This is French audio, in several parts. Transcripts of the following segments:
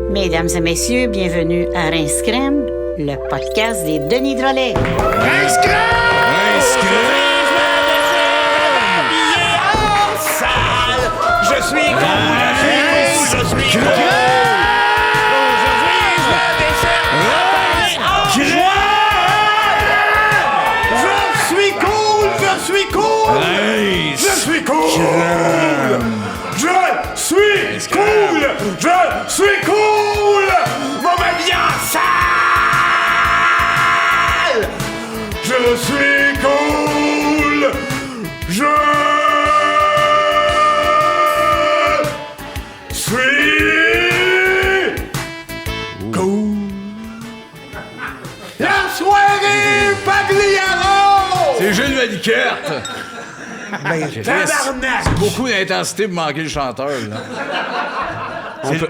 Mesdames et messieurs, bienvenue à Rince Crème, le podcast des Denis Drolet. Rince Crème! Rince Crème! Sale! Je suis cool! Je suis cool! Je suis cool! Mauvais bien sale! Je suis cool! Je suis cool! La soirée Pagliaro! C'est Gilles Valiquette! Ben, tabarnak! C'est beaucoup d'intensité pour manquer le chanteur, là.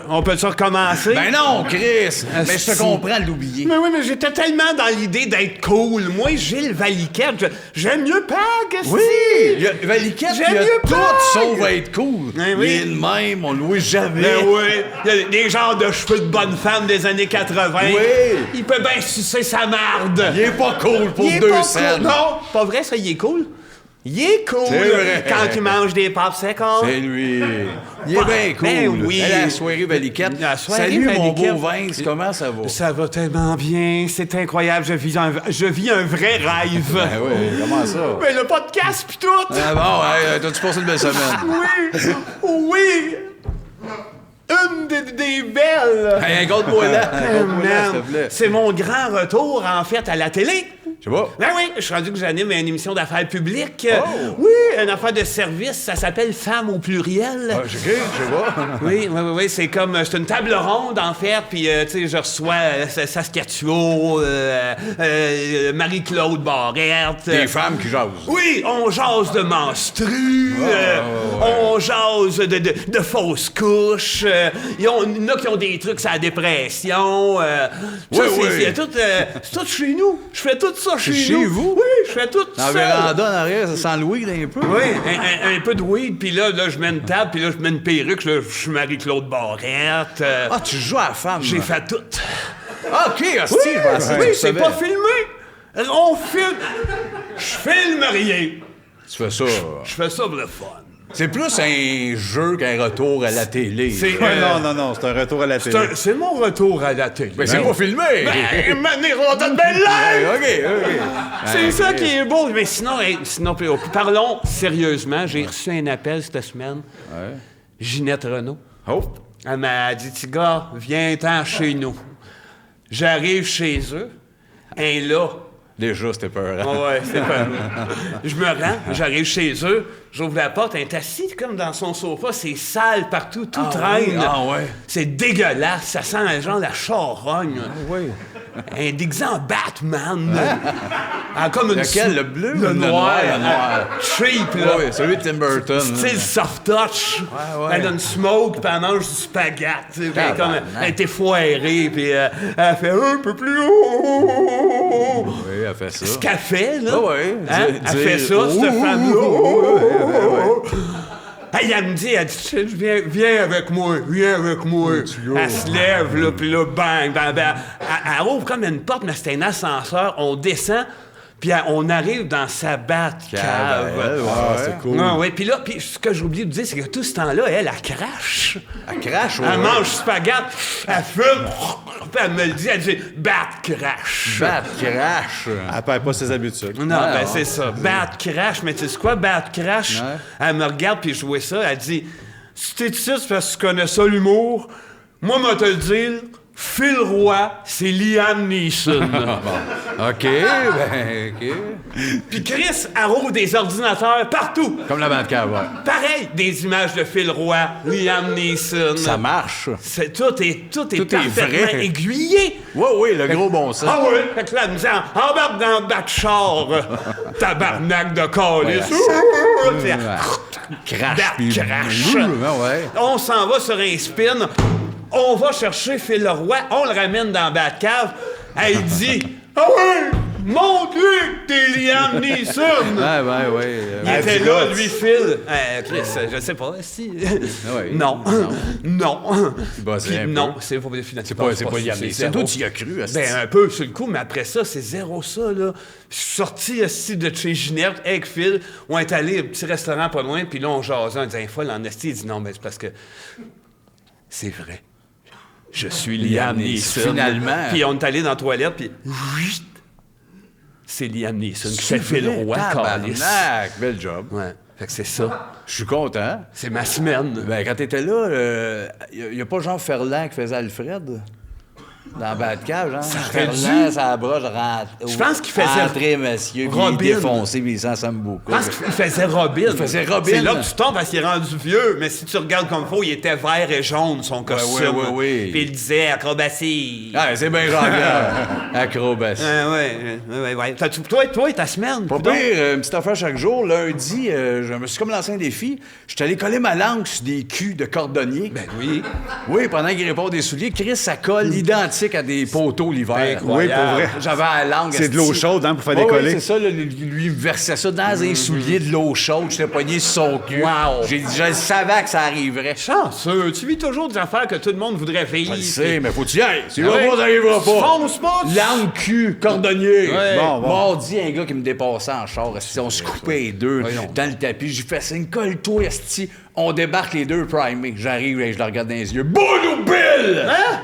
On peut-tu recommencer? Ben non, Chris! Mais je te comprends de l'oublier. Mais oui, mais j'étais tellement dans l'idée d'être cool. Moi, Gilles Valiquette, j'aime mieux Pag, oui! Valiquette, il a tout sauf être cool. Ben oui. Il est le même, on le voit jamais. Ben oui, il y a des genres de cheveux de bonne femme des années 80. Oui! Il peut bien sucer sa marde. Il est pas cool pour 2 cents. Non, pas vrai, ça, il est cool. Il est cool c'est vrai. Quand il mange des popsicles. C'est lui. Il est bien cool. Ben oui. La soirée Valiquette. Salut, mon beau Vince, comment ça va? Ça va tellement bien, c'est incroyable. Je vis un vrai rêve. Ben oui, comment ça? Mais le podcast pis tout. Ah bon, t'as-tu passé une belle semaine? Oui. Une des belles. Hey, raconte-moi là. S'il te plaît. C'est mon grand retour, en fait, à la télé. Je sais pas. Ben oui, je suis rendu que j'anime une émission d'affaires publiques. Oh. Oui, une affaire de service, ça s'appelle Femmes au pluriel. Ah, je sais pas. Oui, c'est une table ronde, en fait, puis, tu sais, je reçois Saskatchewan, Marie-Claude Barrette. Des femmes qui jasent. Oui, on jase de menstrues, on jase de fausses couches, il y en a qui ont des trucs sur la dépression. C'est tout chez nous. Je fais tout ça chez nous. Vous? Oui, je fais tout ça. En véranda, en arrière, ça sent le weed un peu. Oui, un peu de weed, puis là, je mets une table, puis là, je mets une perruque, là, je suis Marie-Claude Barrette. Ah, tu joues à la femme. J'ai fait tout. Ah, OK, hostie, je pensais que Oui, tu c'est savais. pas filmé. On filme. Je filme rien. Tu fais ça. Je fais ça pour le fun. C'est plus un jeu qu'un retour à la télé. Non, c'est un retour à la télé. C'est mon retour à la télé. Mais c'est pas filmé. Ben, manière de belle live! OK. C'est ça qui est beau. Mais sinon, parlons sérieusement. J'ai reçu un appel cette semaine. Ouais. Ginette Renault. Oh. Elle m'a dit, petit gars, viens-t'en chez nous. J'arrive chez eux. Et là... Déjà, c'était peur. Ouais, c'est pas je me rends, j'arrive chez eux, j'ouvre la porte, elle est assise comme dans son sofa, c'est sale partout, tout traîne. Oui? Ah ouais. C'est dégueulasse, ça sent genre la charogne. Ah oui. Un déguisé en Batman. Comme une Lequel? Le bleu le ou le noir? noir? Cheap, là. Oui, celui de Tim Burton. Style soft touch. Ouais. Elle a une smoke, puis elle mange du spaghetti. Elle était foirée, puis elle fait un peu plus haut. Oui, elle fait ça. Ce qu'elle fait, là. Ah ouais. Elle fait ça, cette femme-là. Elle me dit, viens avec moi. Elle se lève, là, puis là, bang. Elle ouvre comme une porte, mais c'est un ascenseur. On descend, puis on arrive dans sa Batcave. C'est cool. Oui, puis là, ce que j'ai oublié de dire, c'est que tout ce temps-là, elle crache. Elle crache, Elle mange du spaghetti, elle fume, puis elle me le dit, elle dit « Bat crash ». Bat crash. Elle perd pas ses habitudes. Non, c'est ça. Bat crash, mais tu sais quoi, Bat crash? Ouais. Elle me regarde, puis je vois ça, elle dit « Si t'es ici, c'est parce que tu connais ça, l'humour. Moi, moi te le dire, Phil Roy, c'est Liam Neeson. OK, ben, OK. Puis Chris arrose des ordinateurs partout. Comme la Batcave, ouais. Pareil, des images de Phil Roy, Liam Neeson. Ça marche. Tout est parfaitement vrai. aiguillé. Oui, le gros bon sens. Ah oui? Fait que là, elle me dit, embarque dans le batchar, tabarnak de calice. Crash. Bat puis- crash. Ouais. On s'en va sur un spin. On va chercher Phil Roy. On le ramène dans Batcave. Elle dit, ah ouais, montre-lui que t'es Liam Neeson. Ouais. Il était là, lui, Phil. Chris, je sais pas, si. Ouais. Non. Non. bossait Puis un peu. non, c'est pas finalement. C'est pas Liam Neeson. Toi, tu y as cru, asti. Ben, un peu sur le coup, mais après ça, c'est zéro ça, là. Je suis sorti aussi de chez Ginette avec Phil. On est allé à un petit restaurant pas loin, puis là, on jasait. On disait, folle en esti. Il dit, non, mais c'est parce que c'est vrai. Je suis Liam Neeson. Finalement. Puis on est allé dans la toilette, puis c'est Liam Neeson qui fait Phil Roy, calice. Tabarnak, bel job. Ouais, fait que c'est ça. Je suis content. C'est ma semaine. Ben, quand t'étais là, y a pas Jean Ferland qui faisait Alfred? Dans Batcave, genre. aurait Ferland, dû. ça broche, rentre. Je pense qu'il faisait Entrez, monsieur, puis il Robin. est défoncé, puis il sent ça me beaucoup. Je pense qu'il faisait Robin. Il faisait Robin. C'est là que tu tombes parce qu'il est rendu vieux, mais si tu regardes comme il faut, il était vert et jaune, son costume. ouais. Puis il disait acrobatie. Ah, c'est bien Jean-Pierre. Acrobatie. Ouais. Toi, ta semaine. Pas coudonc. pire, une petite affaire chaque jour. Lundi, je me suis comme lancé un défi. Je suis allé coller ma langue sur des culs de cordonnier. Ben oui. Oui, pendant qu'il répond des souliers, Chris, ça colle identique à des poteaux l'hiver. Incroyable. Oui, pour vrai. J'avais la langue. C'est de l'eau chaude, hein, pour faire Ouais, décoller. c'est ça, là, lui, il me versait ça dans un soulier de l'eau chaude. J'étais pogné sur son cul. Wow. Je savais que ça arriverait. Chanceux. Tu vis toujours des affaires que tout le monde voudrait vivre. Je le sais, mais faut que tu y ailles. Si Ah ouais. pas, ça arrivera pas. Fonce pas. Langue, cul, cordonnier. Ouais. Bon. Mardi, un gars qui me dépassait en char. esti, on se coupait les deux Voyons. dans le tapis. J'ai fait signe, colle-toi, esti. On débarque les deux primés. J'arrive et je le regarde dans les yeux. Boule ou Bill? Hein?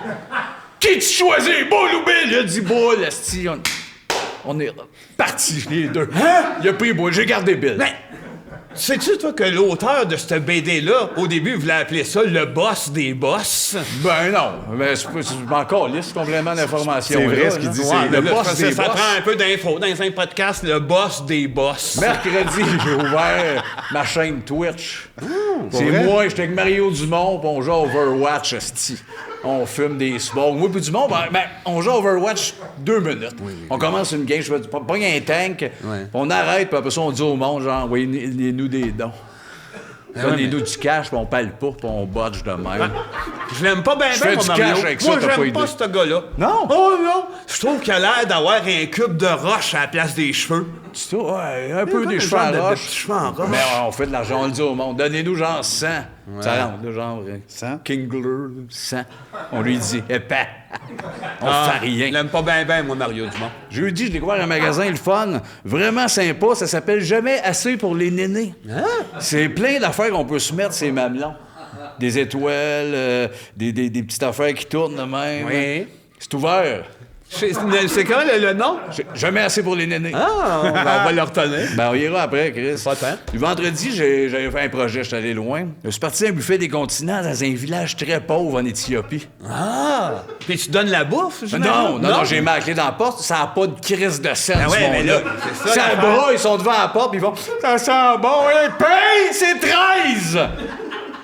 Qui tu choisis? Boule ou Bill? Il a dit boule, esti. On est partis, les deux. Il a pris boule. J'ai gardé Bill. Mais, sais-tu, toi, que l'auteur de cette BD-là, au début, voulait appeler ça le boss des boss? Ben non. Mais c'est encore liste complément d'informations. C'est vrai là, ce qu'il là. dit, Ouais, c'est le Là, boss des ça boss. prend un peu d'infos. Dans un podcast, le boss des boss. Mercredi, j'ai ouvert ma chaîne Twitch. C'est vrai? moi, j'étais avec Mario Dumont, pis on joue à Overwatch, esti. On fume des smokes. Moi, puis Dumont, on joue à Overwatch 2 minutes. On commence une game, je fais pogne un tank, pis on arrête, puis après ça, on dit au monde, genre, envoyez-nous des dons. Donnez-nous du cash, puis on parle pas, puis on botche de même. Je l'aime pas bien, Je fais mon du Mario. cash avec ça, Moi, t'as pas j'aime idée. pas ce gars-là. Non? Oh non! Je trouve qu'il a l'air d'avoir un cube de roche à la place des cheveux. C'est ça, ouais, un peu comme des un cheveux genre en de roche. petits cheveux en roche. Mais on fait de l'argent, on le dit au monde. Donnez-nous genre 100. Ça rentre, là, genre 100? Kingler, 100. On lui dit, épais. On Ah, fait Je rien. l'aime pas bien, moi, Mario Dumont. Jeudi, j'ai découvert un magasin, le fun, vraiment sympa. Ça s'appelle Jamais assez pour les nénés. C'est plein d'affaires qu'on peut se mettre, ces mamelons. Des étoiles, des petites affaires qui tournent de même. Oui. C'est ouvert. C'est quoi le nom? Jamais assez pour les nénés. Ah, on va le retenir. Ben, on ira après, Chris. Pas tant. Le vendredi, j'avais fait un projet, j'étais allé loin. Je suis parti à un buffet des continents dans un village très pauvre en Éthiopie. Ah! Puis tu donnes la bouffe, j'imagine? Non, j'ai mis la clé dans la porte, ça n'a pas de crise de scène, Ah ouais, ce mais monde-là. là, c'est ça, Ça l'affaire. bras, ils sont devant la porte, puis ils font « Ça sent bon, et paye, c'est 13! »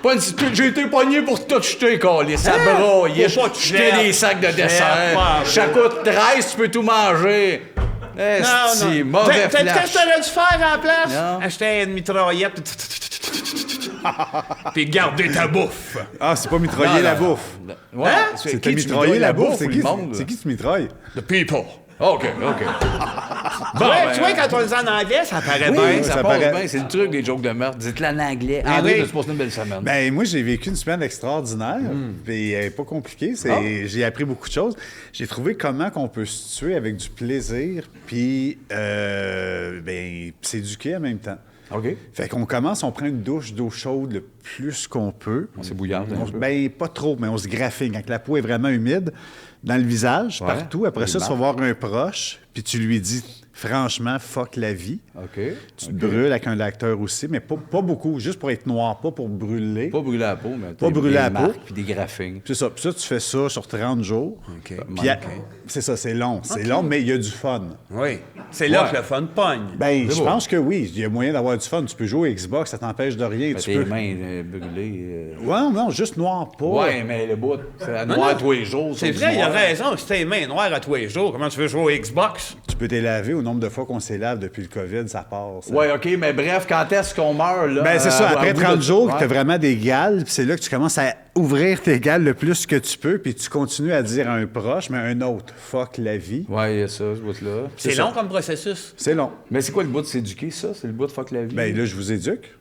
Pas une petite- J'ai été pogné pour tout jeter, câlisse. Ça braille. Faut pas que tu Jeter jettes. des sacs de Jette dessert. pas, Ça coûte 13, tu peux tout manger. Esti, mauvais Qu'est-ce que flash. t'aurais dû faire à la place? Non. Acheter une mitraillette. Puis garder ta bouffe. Ah, c'est pas mitrailler la bouffe. Ouais, Hein? c'est C'était qui tu mitrailler la bouffe. ou C'est le qui, monde? c'est qui tu mitrailles? The people. OK. Tu vois, quand on le dit en anglais, ça paraît Oui, bien. ça ça passe paraît. bien. C'est le truc des jokes de meurtre. Dites-le en anglais. Ah André, oui. tu passes une belle semaine. Ben moi, j'ai vécu une semaine extraordinaire. Puis pas compliquée. J'ai appris beaucoup de choses. J'ai trouvé comment qu'on peut se tuer avec du plaisir puis s'éduquer en même temps. OK. Fait qu'on commence, on prend une douche d'eau chaude le plus qu'on peut. On s'ébouillarde un peu. Ben, pas trop, mais on se graffine. Quand la peau est vraiment humide, dans le visage, Ouais, partout. Après les ça, tu vas voir un proche, puis tu lui dis franchement, fuck la vie. OK. Tu te brûles avec un acteur aussi, mais pas beaucoup, juste pour être noir, pas pour brûler. Pas brûler la peau, mais Pas brûler la peau. Puis des graphiques. C'est ça. Puis ça, tu fais ça sur 30 jours. OK. Puis c'est ça, c'est long. C'est long, mais il y a du fun. Oui. C'est là que le fun pogne. Ben, je beau. pense que oui. Il y a moyen d'avoir du fun. Tu peux jouer au Xbox, ça t'empêche de rien. Tu Tes peux... mains brûlées. Ouais, non, juste noir, pas. Ouais, mais le bout, c'est à noir tous les jours. C'est sur vrai, du il a noir. raison. Si tes mains noires à tous les jours, comment tu veux jouer au Xbox? Tu peux t'élaver au nombre de fois qu'on s'élave depuis le COVID, ça part. Ça. Ouais, OK, mais bref, quand est-ce qu'on meurt, là? Ben, c'est ça. à Après bout 30 de- jours, Ouais. tu as vraiment des gales, puis c'est là que tu commences à ouvrir tes gales le plus que tu peux, puis tu continues à dire à un proche, mais à un autre, fuck la vie. Ouais, il y a ça, ce bout-là. C'est ça. long comme processus. C'est long. Mais c'est quoi le bout de s'éduquer, ça? C'est le bout de fuck la vie? Ben là, je vous éduque.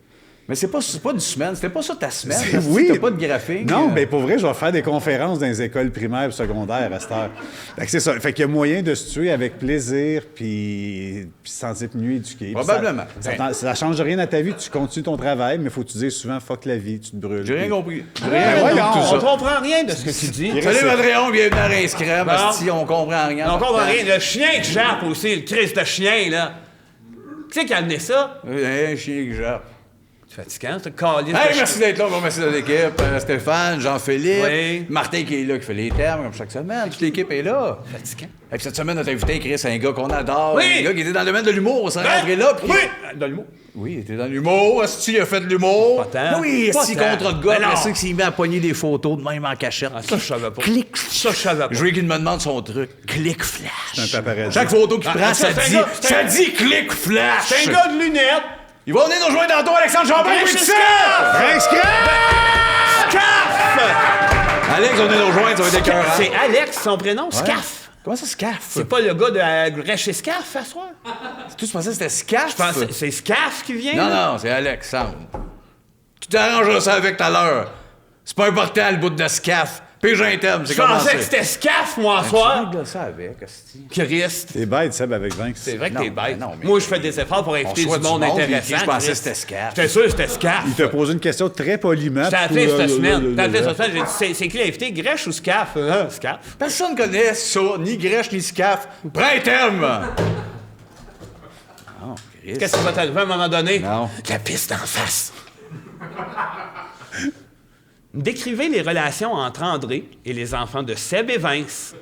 Mais c'est pas une semaine. C'était pas ça ta semaine. C'est- parce que oui. T'as pas de graphique. Non, mais pour vrai, je vais faire des conférences dans les écoles primaires et secondaires à cette heure. Fait que c'est ça. Fait qu'il y a moyen de se tuer avec plaisir puis se sentir mieux éduqué. Puis Probablement. Ça change rien à ta vie. Tu continues ton travail, mais faut que tu dises souvent fuck la vie, tu te brûles. J'ai rien Puis- compris. J'ai Ben rien voyons, compris de on tout ça. comprend rien de ce que tu dis. Salut, Madréon, bienvenue à Rince Crème. Bon. Asti, on comprend rien. On comprend rien. Le chien qui jappe aussi, le Christ de chien, là. Qui c'est qui a amené ça? Un chien qui jappe. C'est fatigant, ce calice Hey, de merci chien. d'être là. Bon, merci de l'équipe. Stéphane, Jean-Philippe, Oui. Martin qui est là, qui fait les termes comme chaque semaine. Toute l'équipe est là. Fatigant. Et puis cette semaine, notre invité, Chris, un gars qu'on adore. Oui. Un gars qui était dans le domaine de l'humour. On s'est rentré là. Puis... Oui! Dans le mot. Oui, il était dans l'humour. Asti, il a fait de l'humour. Pas tant. Oui, Pas Asti, tant. contre le gars. Mais non. C'est qu'il s'est mis à pogner des photos de même en cachette. Ah, ça, je savais pas. Clic. Ça, je savais pas. Je veux qu'il me demande son truc. Clic flash. C'est un paparazzi. Chaque photo qu'il Ah, prend, ça, ça c'est dit, un gars- c'est ça un- dit clic flash. C'est un gars de lunettes. Il va venir nous rejoindre tantôt, Alexandre Champagne. Ben, oui, c'est tu sais. Scaf! Alex, on est nous rejoindre, ça va être écœurant. C'est Alex, son prénom, Scaf. Comment ça, Scaf? C'est pas le gars de Rêcher Scaf, à soir? Tu pensais que c'était Scaf? Je pense que c'est Scaf qui vient. Non, là? non, c'est Alexandre. Tu t'arrangeras ça avec tout à l'heure. C'est pas important, le bout de Scaf. Pige un thème, c'est Je pensais commencé. que c'était Scaf, moi, à Tu soir. règles ça avec, Asti. Christ. T'es bête, Seb, avec 20. C'est vrai que Non, t'es bête. mais non, mais- Moi, je fais des efforts pour inviter soit du du monde monde, intéressant. puis je pensais que Christ. c'était Scaf. J'étais sûr que c'était Scaf. Il t'a posé une question très poliment. Je t'ai appelé puis- cette semaine. T'as appelé cette semaine. J'ai dit, c'est qui l'invité, Grèche ou Scaf? Scaf. Personne connaît ça, ni Grèche, ni Scaf. Prends un thème! Oh, Chris. Qu'est-ce qui va t'arriver à un moment donné? Non. La piste en face. Décrivez les relations entre André et les enfants de Seb et Vince.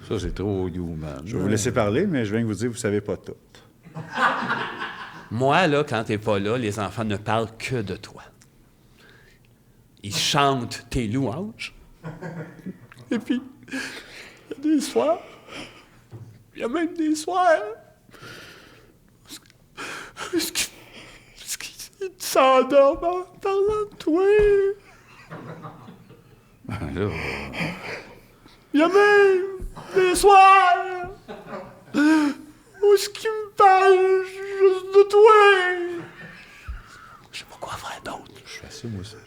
Ça, c'est trop human. Je vais vous laisser parler, mais je viens de vous dire, vous savez pas tout. Moi, là, quand t'es pas là, les enfants ne parlent que de toi. Ils chantent tes louanges. Et puis, il y a des soirs, il y a même des soirs, est-ce qu'ils s'endorment en parlant de toi? Là, Il y a même des soirs où ce qui me parle juste de toi. Je sais pas quoi faire d'autre. je suis assez, moi, ça.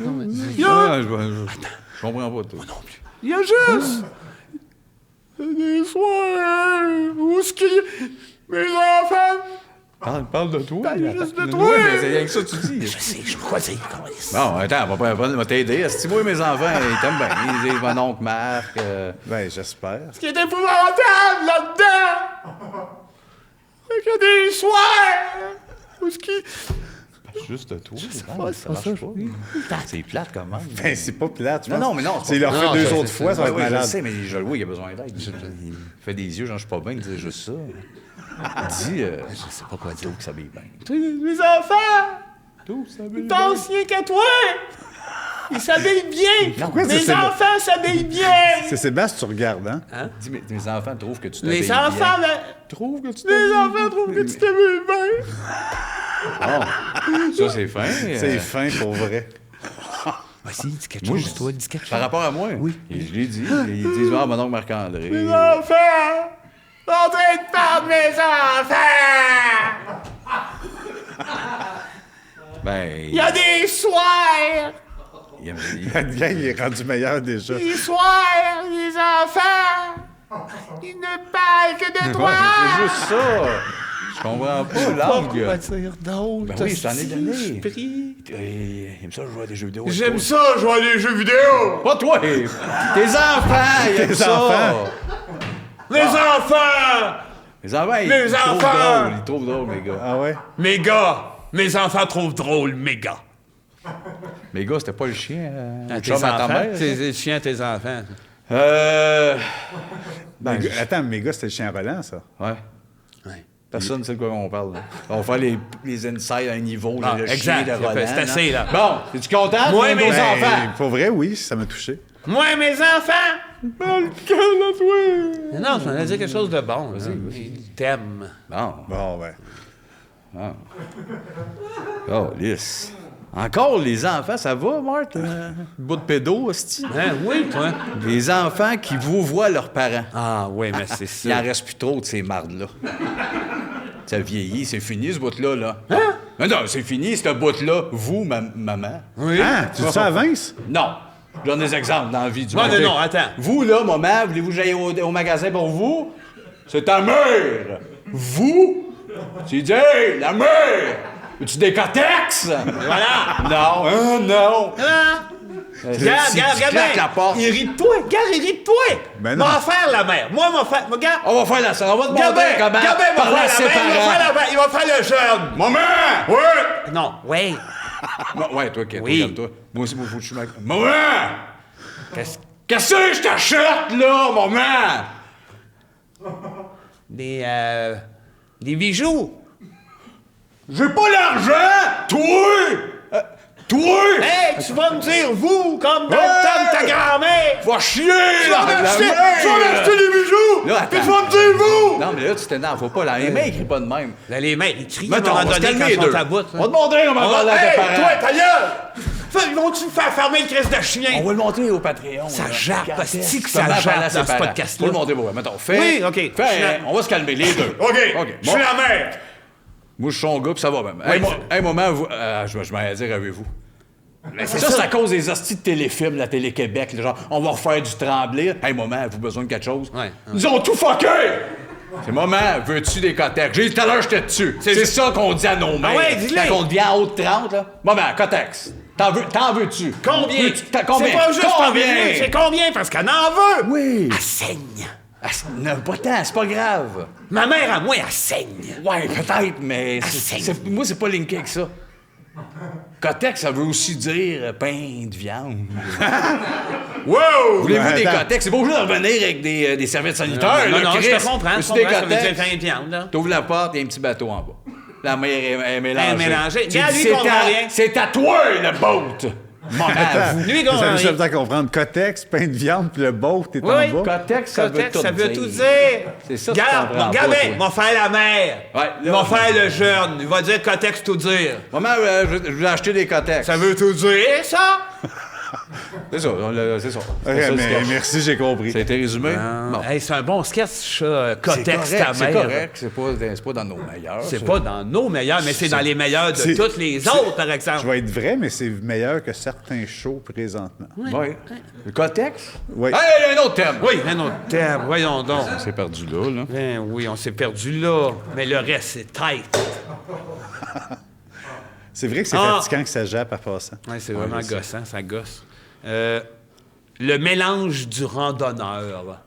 Non, mais Je comprends pas tout. non plus. Il y a juste des soirs où ce qui... Mes enfants... Parle de toi. Parle juste de Oui, toi. mais c'est rien que ça que tu dis. Je sais, je sais pas quoi dire. Bon, attends, on va t'aider. Si moi, mes enfants, ils t'aiment bien. Ils disent mon oncle Marc. Ben, j'espère. Ce qui est épouvantable là-dedans, c'est qu'il y a des soirs où ce qui... Juste toi. pas, ça marche pas. C'est plate quand même. Ben, c'est pas plate, je Non, pense. non, mais non, c'est C'est leur pas- fait Non, deux ça, autres c'est- fois, ça va Oui, être je malade. sais, mais je le vois, il a besoin d'aide. Il fait des yeux, genre, je suis pas bien, il dit juste ça. Dis, je sais pas quoi dire que ça s'habille bien. Mes enfants, Tout s'habille ils pensent rien qu'à toi. Ils s'habillent bien. Pourquoi Mes c'est- enfants s'habillent bien. C'est Sébastien, tu regardes, hein? Dis, mes enfants trouvent que tu t'habilles Les bien. enfants, Trouvent que tu les enfants trouvent que tu t'habilles bien. Ça, c'est fin. C'est fin pour vrai. Vas-y, dis quelque Moi, chose, toi, dis quelque Par chose. rapport à moi? Oui. Je l'ai dit. Ils disent, ah, mon oncle Marc-André. Mes enfants, sont en train de perdre mes enfants. Ben, Il y a des soirs, il aime- Le gars, il est rendu meilleur déjà. des soirs, les enfants, ils ne parlent que de toi. C'est juste ça. Je comprends pas l'angle. Quoi dire d'autre? Ben oui, je t'en ai donné. Pris. Il aime ça jouer à des jeux vidéo. J'aime ça, jouer à des jeux vidéo! Pas toi! Tes enfants! Ils aiment ça! enfants. Les enfants! Les enfants, Les enfants! Ils trouvent drôle, mes gars. Ah ouais? Mes gars! Mes enfants trouvent drôle, mes gars. Mes gars, c'était pas le chien. À le tes chum à ta enfants? mère. C'est le chien à tes enfants. Ben, Attends, mes gars, c'était le chien Roland, ça. ouais. Ouais. Personne ne sait de quoi on parle. Là. On va faire les insides à un niveau, Ah, le exact. chien de Roland. C'est assez, là. Bon, es-tu content? Moi, de mes nos enfants. Pour vrai, oui, ça m'a touché. Moi, mes enfants! Dans le cœur à toi! Non, je m'en ai dit quelque chose de bon. Il t'aime. Bon. Bon, ouais. Oh, lisse. Encore les enfants, ça va, Marthe? Bout de pédo, hostie? Hein? Oui, toi. Les enfants qui vous voient leurs parents. Ah, oui, mais c'est Il en ça. reste plus trop de ces mardes-là. Ça vieillit, c'est fini, ce bout-là, là. Hein? Non, c'est fini, ce bout-là. Vous, maman. Oui. Ah, tu dis ça à Vince? Non. Je donne des exemples dans la vie du Non, monde. non, non, attends. Vous, là, maman, voulez-vous que j'aille au magasin pour vous? C'est ta mère. Vous? Tu dis, hey, la mère! Veux-tu des cotex? Voilà. Non, non. Regarde, Si regarde, tu claques la porte. Il rit de toi. Regarde, il rit de toi. Ben non. M'en faire la mère. Moi, m'en faire. Regarde. On va faire la... On va te Gabin, montrer comment Gabin va parler à faire ses la mère. Il va faire parents. la mère. Il va faire le jeune. Maman! Oui. Non, oui. Ouais, toi, Oui. calme-toi. Moi aussi, moi, faut que je suis mal. Maman! Qu'est-ce Qu'est-ce que je t'achète, là, maman? Des bijoux. J'ai pas l'argent! Toi! Toi! Hey, tu vas me dire vous, comme dans Hey! le temps de ta grand-mère. Va chier, Tu vas là, m'acheter la mère! des bijoux. Là, Puis attends. tu vas me dire vous. Non, mais là, tu t'énerves, faut pas. La main écrit pas de même. Là, les mains, ils crient à un Mettons, on moment va se donné calmer quand les ils deux. sont à bout. On va te montrer comment parler à tes Hey, parents. toi, ta gueule! Ils vont-tu me faire fermer le crise de chien? On va le montrer au Patreon. Ça là. jappe, Regarde, asti que comment ça parler jappe à ses dans ce parents. podcast-là. Faut le montrer, ouais. Mettons, fais. Oui, OK. Fais, Je suis la- on va se calmer, les deux. OK, Bon. je suis la mère. Moi, je suis son gars, puis ça va même. Oui, Hey, maman, vous... je m'en dire, avez-vous? Ça, c'est à cause des hosties de téléfilms, la Télé-Québec. Là, genre, on va refaire du Tremblay. Hey, maman, avez-vous besoin de quelque chose? Ouais. Ils ont tout fucké! C'est maman, veux-tu des cotex? J'ai dit tout à l'heure, j'étais dessus. C'est ça qu'on dit à nos mères. ouais, dis-le. Quand on devient en haut de 30, là. Maman, cotex. T'en veux-tu? Combien? Combien? C'est pas juste Combien? combien? C'est combien? Parce qu'elle en veut. Oui. Elle saigne. Ah, non, pas tant, c'est pas grave. Ma mère, à moi, elle saigne. Ouais, peut-être, mais saigne. moi, c'est pas linké avec ça. Cotex, ça veut aussi dire pain de viande. Wow! Voulez-vous des attends. cotex? C'est pas obligé de revenir avec des serviettes sanitaires. Non, là, non, je Chris. te comprends. Veux-tu Ça des veut dire cotex? pain de viande, là. T'ouvres la porte, il y a un petit bateau en bas. La mer est mélangée. Elle est mélangée. Tu Regarde, dis, lui, il comprend rien. c'est à toi, le boat! Maman, Attends, Lui, ça qu'on- veut juste à comprendre. Cotex, pain de viande, puis le boat, t'es en Oui. bas. Cotex, ça veut tout ça veut dire. tout dire. C'est ça que tu Regarde, comprends regarde, pas, il va faire la mère. Ouais, Il là, va faire le jeune. Il va dire Cotex tout dire. Maman, je vais acheter des cotex. Ça veut tout dire, ça? C'est ça, c'est ça. Ok, C'est ça, le mais sketch. merci, j'ai compris. Ça a été résumé? Bon. Hey, c'est un bon sketch, ça. C'est Cotex, correct, ta c'est mère. correct. C'est pas dans nos meilleurs. C'est ça. pas dans nos meilleurs, mais c'est dans les meilleurs de c'est- toutes les autres, par Je exemple. vais être vrai, mais c'est meilleur que certains shows présentement. Oui. Le cotex? Oui. Hey, il y a un autre thème. Oui, un autre thème, voyons donc. C'est perdu là. Ben oui, on s'est perdu là, mais le reste, c'est tight. C'est vrai que c'est Ah. fatigant que ça jappe à passant. Ouais, c'est vraiment gossant, ça gosse. Le mélange du randonneur.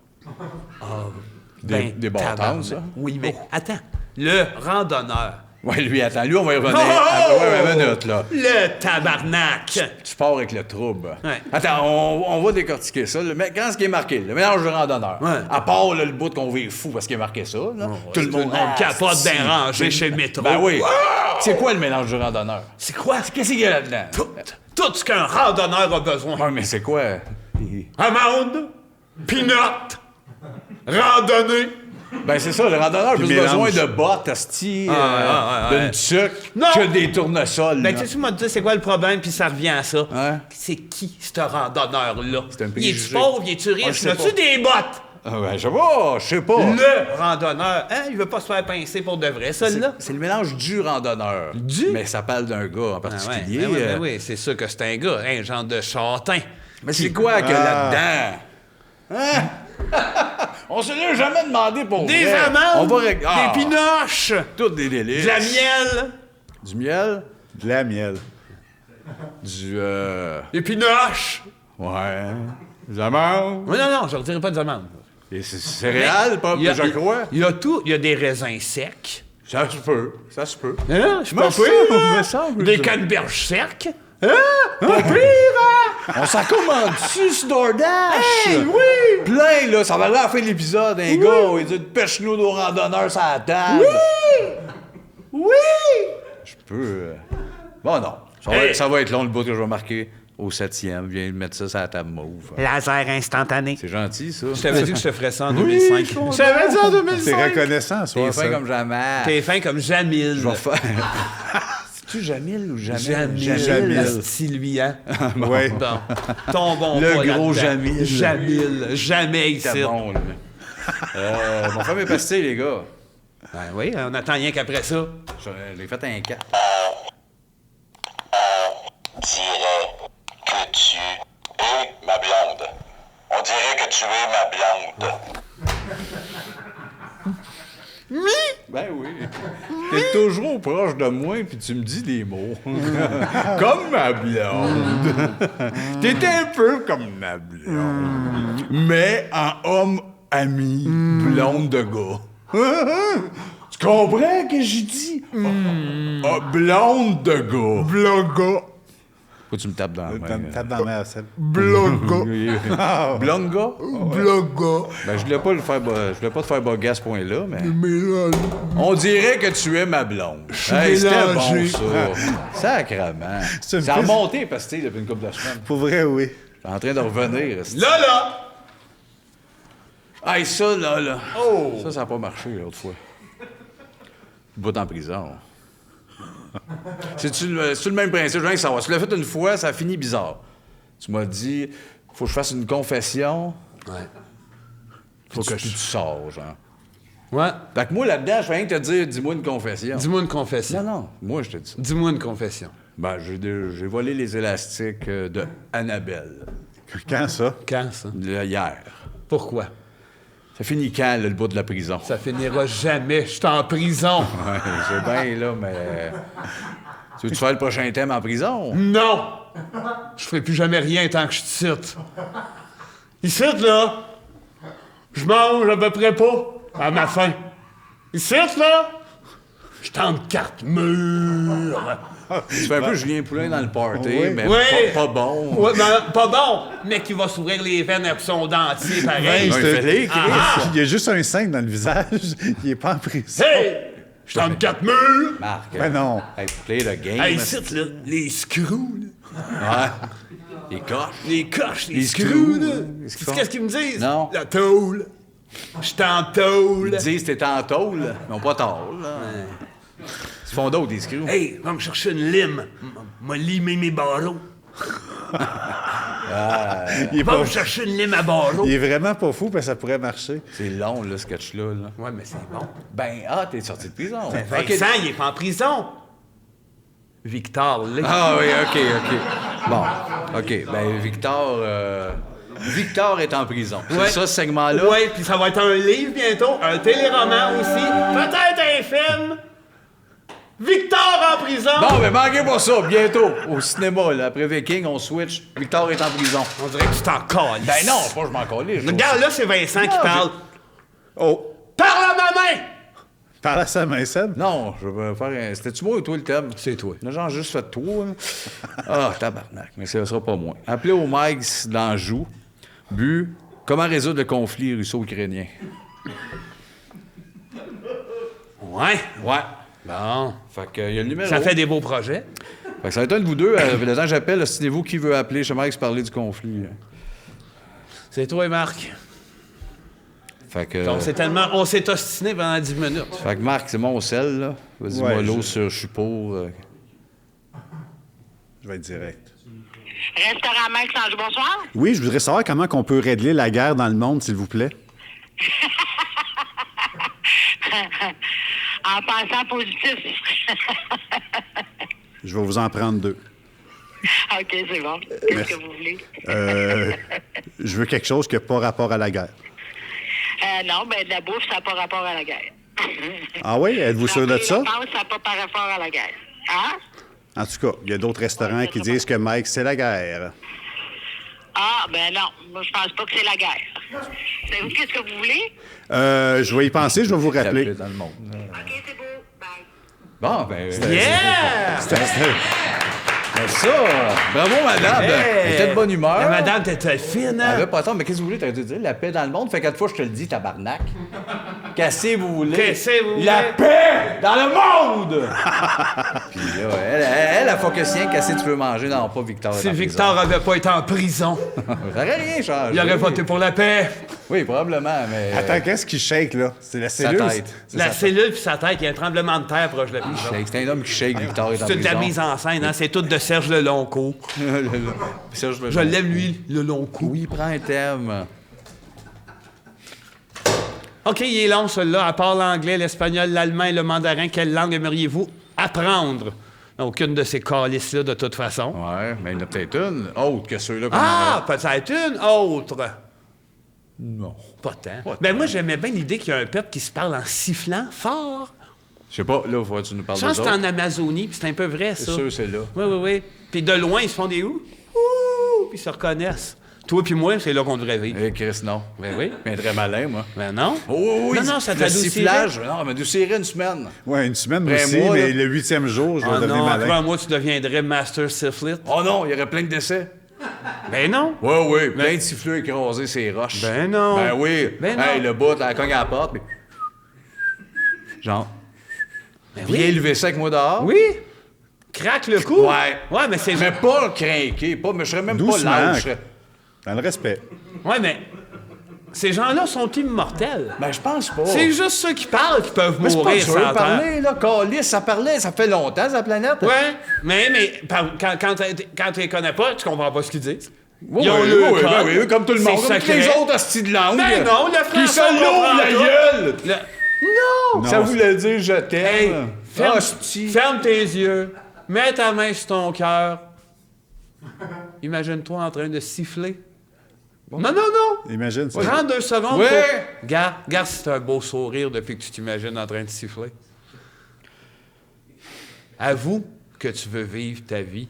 Des bâtons, tabarnak. ça? Oui, mais attends. Le randonneur. Ouais, lui, attends. Lui, on va y revenir. Oh! Ouais, une minute, là. Le tabarnak. Tu pars avec le trouble. Ouais. Attends, on va décortiquer ça. Mais quand ce qui est marqué, le mélange de randonneur. Ouais. À part là, le bout qu'on vit fou parce qu'il est marqué ça. Là. Tout le monde capote asti. déranger chez le métro. Ben oui. C'est quoi le mélange de randonneur? C'est quoi? Qu'est-ce qu'il y a là-dedans? Tout ce qu'un randonneur a besoin. Ouais, mais c'est quoi? Amande, peanut, randonnée. Ben c'est ça, le randonneur a plus mélange. besoin de bottes, asti, ouais. d'une tuque, Non. que des tournesols. Ben, là. tu sais, tu m'as dit, c'est quoi le problème, puis ça revient à ça. Ouais. C'est qui, ce randonneur-là? C'est un Il préjugé. est-tu pauvre, il est-tu Ah, je riche? sais As-tu pas. des bottes? Ah ben, je sais pas. Le randonneur, hein, il veut pas se faire pincer pour de vrai, celui-là. C'est le mélange du randonneur. Du? Mais ça parle d'un gars en Ah ouais, particulier. ben oui, c'est sûr que c'est un gars, un genre de châtain. Mais c'est quoi qu'il y a là-dedans? Hein? On se l'est jamais demandé pour Des vrai. amandes, On va régler. des pinoches, Toutes des délices. de la miel, Du miel. De la miel. des pinoches. Ouais. Des amandes. Non, je ne retirerai pas des amandes. Des céréales, pas Il y a- je crois. Il y a tout. Il y a des raisins secs. Ça se peut. Ça se peut. Hein? Je suis pas Me semble, pire, me semble. Des canneberges secs. Hein? Pas pire, hein? On s'en commande-tu sur DoorDash? Hey, oui! Plein, là. Ça va aller à la fin de l'épisode. Un gars, il dit pêche-nous nos randonneurs sur la table. Oui! Je peux. Bon, non. Ça va être long le bout que je vais marquer au 7e. Viens de mettre ça sur la table mauve. Laser instantané. C'est gentil, ça. Je t'avais dit que je te ferais ça en 2005. Je t'avais dit en C'est 2005. reconnaissant, T'es soit fin ça. comme jamais. T'es fin comme Jamil. Je vais faire. C'est-tu Jamil ou Jamil? Jamil. Style hein? Oui. Bon. Tombons Le pas gros là-dedans. Jamil. Jamil. Jamais ici. C'était bon, là. Mon frère mes pastilles, les gars. Ben oui, on attend rien qu'après ça. J'ai fait un 4. Dirait que tu es ma blonde. On dirait que tu es ma blonde. Ben oui. T'es toujours proche de moi, puis tu me dis des mots. Comme ma blonde. T'es un peu comme ma blonde. Mais en homme ami, blonde de gars. Tu comprends que j'ai dit? Ah, blonde de gars. Blonde gars. Faut que tu me tapes dans la main. Tape dans la main, Seb. Blonde gars. Blonde gars? Blonde gars. Ben, je voulais pas te faire bugger à ce point-là, mais... On dirait que tu es ma blonde. Hey, c'était bon, ça. Sacrement. C'est une Ça a piste. remonté, parce que depuis une couple de semaines. Pour vrai, oui. T'es en train de revenir. Là! Hey, ça, là. Oh! Ça n'a pas marché l'autre fois. Le bout en prison. C'est-tu le même principe? Je veux savoir. Si tu l'as fait une fois, ça a fini bizarre. Tu m'as dit, faut que je fasse une confession. Ouais. Faut que tu sors, genre. Ouais. Fait que moi, là-dedans, je fais rien que te dire, dis-moi une confession. Dis-moi une confession. Non, moi, je te dis ça. Dis-moi une confession. Ben, j'ai volé les élastiques de Annabelle. Quand ça? Quand, ça? Hier. Pourquoi? Ça finit quand, là, le bout de la prison? Ça finira jamais. Je suis en prison. Ouais, c'est bien, là, mais... Tu veux-tu faire le prochain thème en prison? Non! Je ferai plus jamais rien tant que je te cite. Ici, là, je mange à peu près pas à ma faim. Ici, là, je tente carte mûre. Tu fais un peu Julien Poulin dans le party, Oui. mais Oui. pas bon. Ouais, ben, pas bon, mais qui va s'ouvrir les veines avec son dentier, pareil. Non, il fait les, Chris. Il y a juste un 5 dans le visage. Il est pas en prison. Hey! Je tente carte mûre. Marc. Ben non. Hey, play the game. Hey, ici, là, les screws, là. Ouais. Les coches. Les coches, les Les screws, screws, là. qu'est-ce qu'ils Tu sais qu'est-ce qu'ils me disent? Non. La tôle. Je suis en tôle. Ils disent que t'es en tôle, mais on pas tôle, là. Ils font d'autres, des screws. Hey, va me chercher une lime. M'a limé mes barreaux. Il est, Va pas- me chercher une lime à barreaux. il est vraiment pas fou, parce que ça pourrait marcher. C'est long, là, ce sketch-là. Là. Ouais, mais c'est bon. Ben, t'es sorti de prison. Vincent, il est pas en prison. Victor, là. Ah oui, OK. Bon, OK. Ben, Victor est en prison. Ouais. C'est ça, ce segment-là? Ouais, puis ça va être un livre bientôt, un téléroman aussi, peut-être un film. Victor en prison. Bon, ben, manquez pas ça, bientôt, au cinéma, là. Après Viking, on switch. Victor est en prison. On dirait que tu t'en cales. Ben non, pas je m'en calais. Regarde, là, c'est Vincent qui parle. Oh! Parle à ma main! Parle à sa main, Seb. Non, je vais faire un... C'était-tu moi ou toi, le thème? C'est toi. On a genre juste fait toi. Ah, tabarnak, mais ce sera pas moi. Appelez au Mike's d'Anjou. But, comment résoudre le conflit russo-ukrainien? Ouais. Ouais. Bon. Fait que, il y a le numéro. Ça fait des beaux projets. Fait que ça va être un de vous deux. Le temps que j'appelle, ostinez-vous qui veut appeler. J'aimerais parler du conflit. C'est toi et Marc. Fait que... On s'est ostiné pendant 10 minutes. Fait que Marc, c'est mon sel, là. Vas-y, Ouais, mollo sur je suis pour. Je vais être direct. Restaurant Mike Sanjou, bonsoir. Oui, je voudrais savoir comment on peut régler la guerre dans le monde, s'il vous plaît. En pensant positif. Je vais vous en prendre 2. OK, c'est bon. Qu'est-ce que vous voulez? Je veux quelque chose qui n'a pas rapport à la guerre. non, ben de la bouffe, ça n'a pas rapport à la guerre. Ah oui? Êtes-vous sûr de ça? Ça n'a pas par rapport à la guerre. Hein? En tout cas, il y a d'autres restaurants qui disent que Mike, c'est la guerre. Ah, ben non. Moi, je pense pas que c'est la guerre. Savez-vous qu'est-ce que vous voulez? Je vais y penser, je vais vous rappeler. Dans le monde. OK, c'est beau. Bye. Bon, ben... Yeah! Ben ça, bravo, madame. Elle était de bonne humeur. La madame, t'étais fine, Elle hein? avait pas tort, mais qu'est-ce que vous voulez? T'aurais dû dire la paix dans le monde. Fait 4 fois, je te le dis, tabarnak. Qu'est-ce que vous voulez? Qu'est-ce que vous La voulez? paix dans le monde! Puis là, elle a focus rien. Qu'est-ce que tu veux manger? Non, pas Victor. Si Victor avait pas été en prison, Ça aurait rien changé. il aurait voté pour la paix. Oui, probablement, mais... Attends, qu'est-ce qui shake, là? C'est la sa cellule? tête. C'est La sa cellule puis sa tête, il y a un tremblement de terre proche de la prison. tête. C'est un homme qui shake, Victor est en C'est de la prison. mise en scène, hein? C'est tout de Serge Lelonco. Serge Je l'aime, lui, Lelonco. Oui, prends un thème. OK, il est long, celui-là. À part l'anglais, l'espagnol, l'allemand et le mandarin, quelle langue aimeriez-vous apprendre? Aucune de ces calices-là, de toute façon. Ouais, mais il y en a peut-être une autre que ceux-là qu'on Ah, peut-être une autre. Non. Pas tant. Pas Ben moi, j'aimais bien l'idée qu'il y a un peuple qui se parle en sifflant fort. Je sais pas, là, faut que tu nous parles Je pense de que c'est en Amazonie, puis c'est un peu vrai, ça. C'est sûr, c'est là. Oui, oui, oui. Puis de loin, ils se font des ouh, puis ils se reconnaissent. Toi puis moi, c'est là qu'on devrait vivre. Eh, Chris, non. Ben oui. Mais très malin, moi. Ben non. Oh, oui, Non, non, ça le t'adoucirait. sifflage. Non, mais m'adoucirait une semaine. Ouais, une semaine Après aussi, moi, mais là. le 8e jour, je vais Ah devenir non, malin. après moi, tu deviendrais Master Sifflet. Oh non, il y aurait plein de décès. Ben non. Oui, oui, plein de siffleux écrasés, ces roches. Ben non. Ben oui. Ben non. Hey, le bout, la cogne à la porte, mais... Genre, Ben viens lever ça avec moi dehors. Oui. Craque le cou. Ouais. Ouais, mais c'est... Mais pas craquer, pas, mais je serais même Doucement. pas lâche. je serais- Dans le respect. Ouais, mais... Ces gens-là sont immortels. Ben, je pense pas. C'est juste ceux qui parlent qui peuvent Mais c'est pas mourir dur sans de terre. parler, là. Calice, ça parlait, ça fait longtemps, sa planète. Ouais, mais quand tu les connais pas, tu comprends pas ce qu'ils disent. Oui, Ils ont oui, le oui, code. ben oui, comme tout le monde. C'est Comme tous les secret. autres hosties de langue. Ben non, le Qui français, se on l'ouvre comprend la tout. gueule. Non! Ça voulait dire je t'aime. Hey, Hostie. ferme tes yeux, mets ta main sur ton cœur. Imagine-toi en train de siffler. Non, non, non! Imagine ça. Prends 2 secondes Ouais. pour... Regarde si t'as un beau sourire depuis que tu t'imagines en train de siffler. Avoue que tu veux vivre ta vie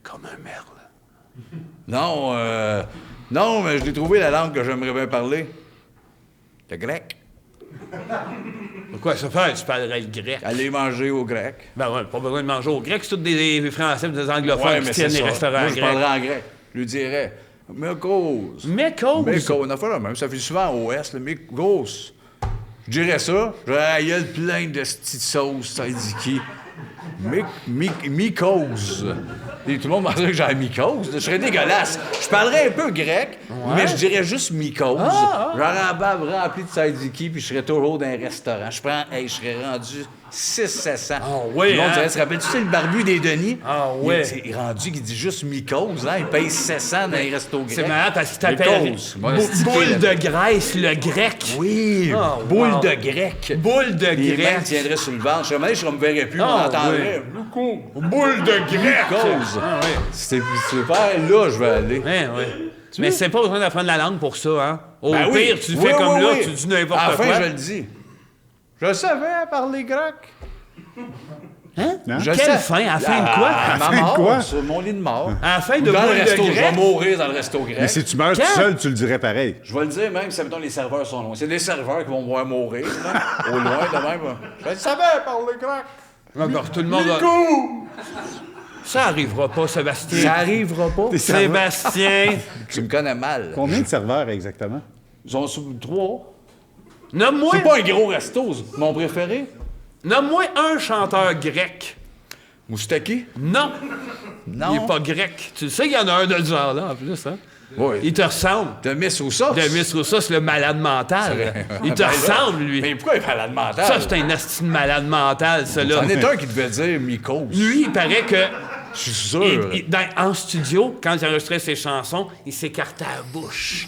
comme un merle. Non, non, mais je l'ai trouvé la langue que j'aimerais bien parler. Le grec. Pourquoi ça fait? Tu parlerais le grec. Aller manger au grec. Ben ouais, pas besoin de manger au grec. C'est tous des Français, des anglophones qui tiennent les restaurants Moi, je grecs. parlerais en grec. Je lui dirais, Mekos. Mekos. Mekos, on a fait la même. Ça fait souvent au Ouest, le Mekos. Je dirais ça. J'aurais la gueule pleine de petites sauces, tzatziki. Mycose. Et tout le monde penserait que j'ai un mycose. Je serais dégueulasse. Je parlerais un peu grec, mais je dirais juste mycose. J'aurais un bave rempli de tzatziki, puis je serais toujours dans un restaurant. Je serais rendu 600-700. Ah oui, Le monde hein? dirait, tu te rappelles, tu sais, le barbu des Denis? Ah ouais. Il est rendu qu'il dit juste mycose, hein? Il paye 700 dans les restos grecs. C'est marrant parce qu'il t'appelle Mycose. Moi, c'est boule là. de graisse, le grec. Oui, Oh, boule wow. de grec. Boule de Les mains grec. tiendraient sur le ventre. Je me verrais plus, on Ah, entendrait. Boule de grec. Cause. Ah, ouais. C'est super, là, je vais aller. Ouais, ouais. Mais c'est pas besoin d'apprendre la langue pour ça, hein? Au Ben pire, oui. tu le Oui, fais comme oui, là, oui. tu dis n'importe À la quoi. fin, je le dis. Je savais parler grec. Hein? Hein? Je Quelle sais. fin? À la fin de quoi? À ma fin de mort, quoi? sur mon lit de mort. À la fin de Dans le boule de resto, je vais grec? mourir dans le resto grec. Mais si tu meurs tout Quand? seul, tu le dirais pareil. Je vais le dire même si, mettons, les serveurs sont loin. C'est des serveurs qui vont me voir mourir, là, au loin, de même. Je savais parler grec. Encore tout le monde. Ça arrivera pas, Sébastien. Ça arrivera pas. Sébastien, Tu me connais mal. Combien de serveurs exactement? Ils ont sous 3. nomme-moi C'est pas un gros resto, mon préféré. nomme-moi un chanteur grec. Moustaki? Non, Non. il est pas grec. Tu sais qu'il y en a un de ce genre-là, en plus, hein? Oui. Il te ressemble. De Miss ou ça? Demis Roussos, c'est le malade mental. Il te Ben là, ressemble, lui. Mais pourquoi il est malade mental? Ça, c'est un asti de malade mental, ça, là. C'en est un qui devait dire mycose. Lui, il paraît que... Je suis sûr. En studio, quand il enregistrait ses chansons, il s'écartait la bouche.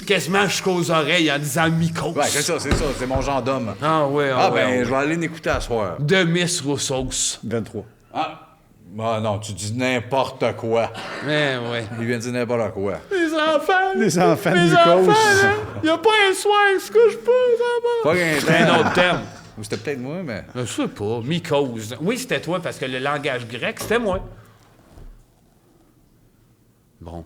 Quasiment jusqu'aux oreilles en disant mycose. Ouais, c'est ça, c'est mon genre d'homme. Ah ouais, Ah, ouais, ben, ouais. je vais aller l'écouter à soir. Demis Roussos. 23. Ah, Ah non, tu dis n'importe quoi. Mais ouais. Il vient de dire n'importe quoi. Les enfants! Les enfants Les mucoses. enfants, là! Y'a pas un soir, ils se couche pas, ça va! Pas qu'un C'est un autre terme. Ou c'était peut-être moi, mais... Je sais pas. Mycose. Oui, c'était toi, parce que le langage grec, c'était moi. Bon.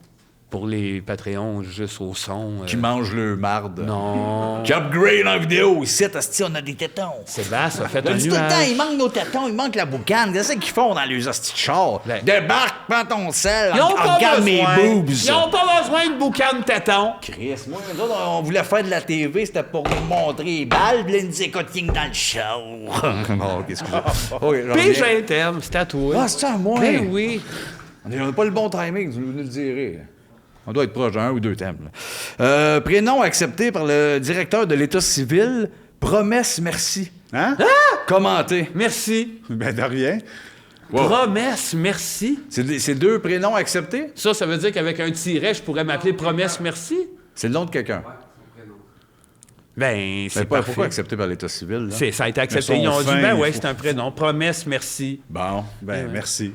Pour les Patreons, juste au son. Qui mange le marde. Non. Qui upgrade en vidéo. Ici, asti, on a des tétons. Sébastien a fait On un dit tout le temps, nuage. il manque nos tétons, il manque la boucane. Qu'est-ce qu'ils font dans les hosties de char? Ben- Débarque, prends ton sel, Ils ont pas regarde mes besoin. boobs. Ils ont pas besoin de boucan de tétons. Chris, moi, nous autres, on voulait faire de la TV, c'était pour nous montrer les balles, puis là, ils nous disaient écoutez dans le show. Bon, qu'est-ce que c'est? OK, j'en Puis reviens. j'ai un terme, c'était à toi. Ah, c'est à moi? Ben oui. On n'a pas le bon timing, vous nous le direz. On doit être proche d'un ou deux thèmes. Là. Prénom accepté par le directeur de l'État civil, promesse merci. Hein? Commenté. Merci. Ben, de rien. Promesse, merci. C'est deux prénoms acceptés? Ça veut dire qu'avec un tiret, je pourrais m'appeler Promesse, merci? C'est le nom de quelqu'un. Ben, Mais c'est pas pas pourquoi accepté par l'État civil? Là? Ça a été accepté. Mais Ils ont son dit, fin, ben il ouais, faut- c'est un prénom. Promesse, merci. Bon. Ben, merci.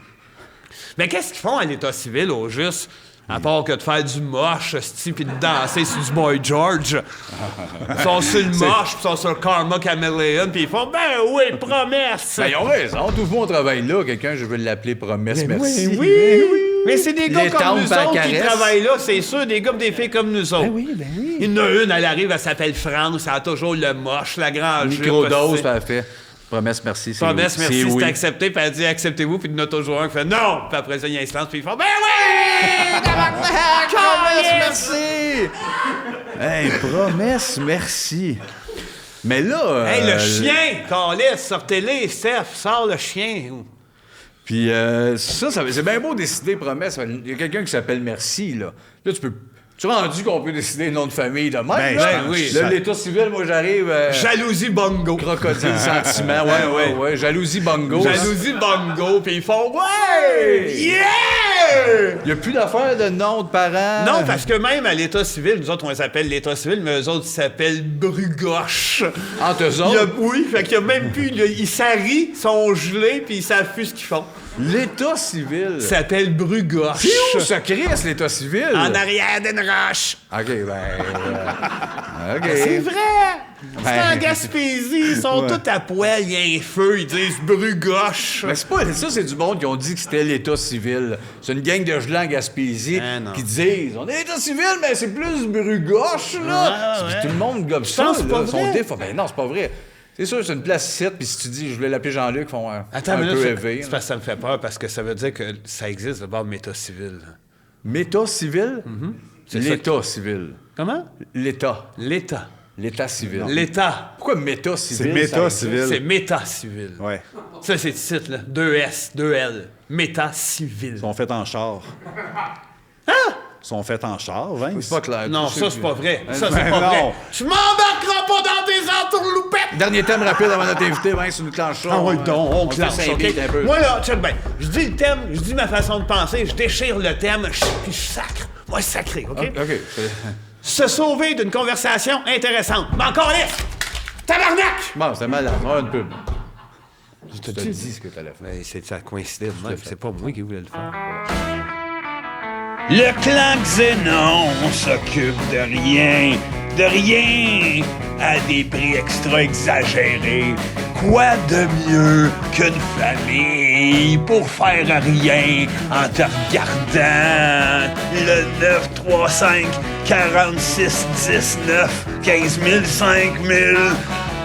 Mais qu'est-ce qu'ils font à l'État civil, au juste? À part que de faire du moche, puis de danser sur du Boy George. Ils sont sur le moche, puis ils sont sur le Karma Chameleon, puis ils font, ben oui, promesse! Ben, ils ont raison. Tout le monde travaille là. Quelqu'un, je vais l'appeler promesse merci. Oui! Mais c'est des gars Les comme tempes nous à autres qui caresse. travaillent là, c'est sûr, des gars et des filles comme nous autres. Ben oui. Il y en a une, elle arrive, elle s'appelle France, elle a toujours le moche, la grande jupe. Microdose, c'est- puis elle fait promesse merci. c'est Promesse, oui. merci, C'est c'est oui. accepté, puis elle dit acceptez-vous, puis il y en a toujours un qui fait non! Puis après ça, il y a un silence, puis ils font ben oui! Promesse merci. Hey, promesse merci. Mais là... Hey, le chien! Calais, sortez-les, Steph, sors le chien. Puis c'est bien beau décider promesse. Il y a quelqu'un qui s'appelle Merci, là. Là, tu es rendu qu'on peut décider le nom de famille de même, Ben, là? ben oui. Là, l'État civil, moi, j'arrive... Jalousie bongo. Crocodile sentiment, ouais. Jalousie bongo. Jalousie bongo, puis ils font ouais! Yeah! Il n'y a plus d'affaires de nom de parents. Non, parce que même à l'État civil, nous autres, on s'appelle l'État civil, mais eux autres, ils s'appellent Brugoche. Entre eux Il y a- autres, oui, fait qu'il y a même plus... Ils s'arrient, sont gelés, puis ils savent plus ce qu'ils font. l'État civil. Ils s'appellent Brugoche. C'est où ça crisse, l'État civil? En arrière d'une roche. OK, OK. C'est vrai! C'est Ben- en Gaspésie, ils sont tous à poil, il y a un feu, ils disent Brugoche. Mais c'est pas ça, c'est du monde qui ont dit que c'était l'État civil. C'est une gang de gelans en Gaspésie Ah, non. qui disent on est l'État civil, mais c'est plus Brugoche, là. Ah, Puis ouais. tout le monde gobe ça, penses que c'est là. pas Ils sont vrai? déf- Ben non, c'est pas vrai. C'est sûr, c'est une place ici, puis si tu dis je voulais l'appeler Jean-Luc, ils font Attends, un mais là, peu c'est élevé. parce que ça me fait peur, parce que ça veut dire que ça existe d'abord méta civil. Méta civil? C'est ça L'État civil. Comment? L'État. L'État. L'État civil. L'État. Pourquoi méta civil? C'est méta ça civil. C'est méta civil. Ouais. Ça, c'est le titre, là. 2 S, 2 L. Méta civil. Ils sont faits en char. Hein? Ils sont faits en char, Vince. C'est pas clair. Non, Tu sais ça, que- c'est pas vrai. Ça, c'est Ben pas vrai. non. Tu m'embarqueras pas dans des entourloupettes! Dernier thème rapide avant notre invité, Vince, nous clenche ça. Ah oui, donc, on fait clenche, cinq OK? beats un peu. Moi, là, check bien. Je dis le thème, je dis ma façon de penser, je déchire le thème, puis je sacre. Moi, sacré, OK? OK. Se sauver d'une conversation intéressante. Mais encore là! Tabarnak! Bon, c'était malade. On va une pub. Je te dis ce que t'allais faire. Mais c'est ça coïncide, même. C'est pas moi qui voulais le faire. Le clan Xénon s'occupe de rien, à des prix extra exagérés. Quoi de mieux qu'une famille pour faire rien en te regardant? Le 935 46 19 15 000 5 000.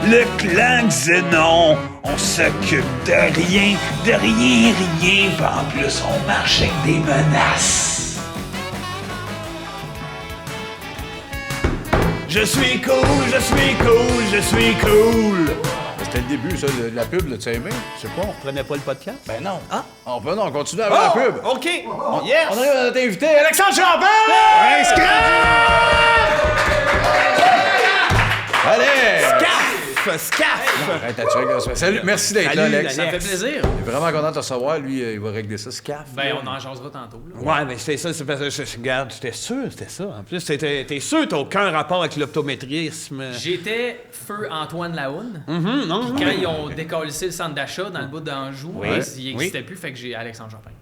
Le clan Xénon, on s'occupe de rien, rien. Puis en plus, on marche avec des menaces. Je suis cool. C'était le début, ça, de la pub, là, tu as aimé? Je sais pas, on reprenait pas le podcast? Ben non. Ah. On peut, non, on continue avec la pub. OK! Yes! On arrive à notre invité, Alexandre Champagne! Allez! Scaf! Arrête, tu règles ça. Salut, merci d'être là, Salut, Alex. Ça me fait plaisir. Je suis vraiment content de te recevoir. Lui, il va régler ça, Scaf. Ben, on en jasera tantôt. Là. Ouais, mais c'est ça, c'est parce que regarde, j'étais sûr, c'était ça. En plus, t'es sûr, t'as aucun rapport avec l'optométrisme. J'étais feu Antoine Lahoune. Non, Puis quand ils ont décalissé le centre d'achat dans le bout d'Anjou, Oui. il n'existait plus, fait que j'ai Alexandre Champagne.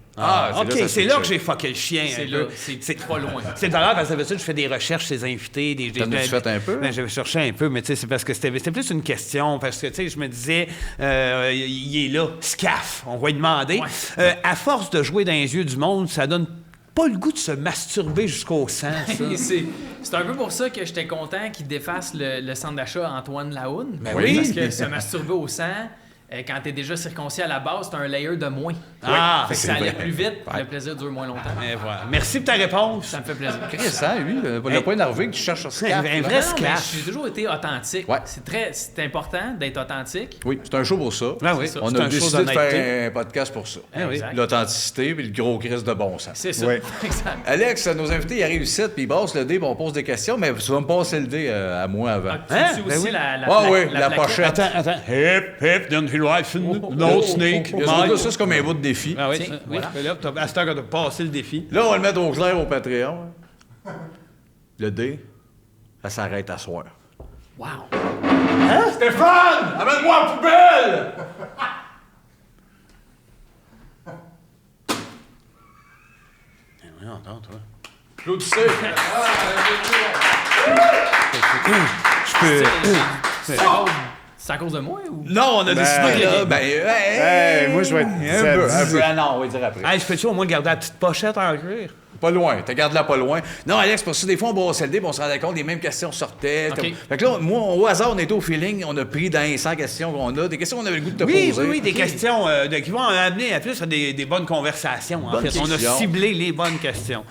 OK, c'est là que j'ai fucké le chien. C'est un là, peu. c'est pas loin. C'est drôle parce que d'habitude, je fais des recherches chez les invités. T'en as-tu fait un peu? Ben, j'ai cherché un peu, mais tu sais, c'est parce que c'était plus une question. Parce que, tu sais, je me disais, il est là, Scaf, on va lui demander. Ouais. À force de jouer dans les yeux du monde, ça donne pas le goût de se masturber jusqu'au sang, ça. C'est un peu pour ça que j'étais content qu'ils défassent le centre d'achat Antoine Lahoune. Ben oui. Parce que se masturber au sang, quand t'es déjà circoncis à la base, c'est un layer de moins. Ah, Fait que ça allait plus vite, le plaisir dure moins longtemps. Et voilà. Merci pour ta réponse. Ça me fait plaisir. Chris, hein, lui, le point énervé que tu cherches sur Scaf. Un là. vrai Non, mais Scaf. j'ai toujours été authentique. Ouais. C'est important d'être authentique. Oui, c'est un show pour ça. Ah oui, On c'est a un show décidé de d'honnêteté. faire un podcast pour ça. oui. Exact. L'authenticité et le gros crise de bon sens. C'est ça. Ouais. Exact. Alex, nos invités, ils arrivent ici, puis ils brassent le dé, puis on pose des questions, mais tu vas me passer le dé à moi avant. Tu Hein? sais Ben aussi oui. la La pochette. Attends. Hip, hip, don't you like no snake? Il y a ce bout-là, ça, c'est comme un bout de défi. Ah oui, Tiens, oui. voilà. Là, à cette heure que t'as passé le défi. Là, on va le mettre au clair au Patreon. Le dé, ça s'arrête à soir. Wow. Stéphane! Amène-moi la poubelle! Non, toi. Applaudissez! C'est à cause de moi ou? Non, on a décidé, là, Hey, moi, je vais être un peu. ça Ah non, on va dire après. Hey, je peux-tu au moins garder la petite pochette en cuir? Pas loin, tu gardes-la pas loin. Non, Alex, parce que des fois, on brassait le dé, puis on se rendait compte des mêmes questions sortaient. OK. Fait que là, moi, au hasard, on était au feeling, on a pris dans les 100 questions qu'on a, des questions qu'on avait le goût de te Oui, poser. oui, des questions qui vont amener à plus à des bonnes conversations. En fait, on a questions. ciblé les bonnes questions.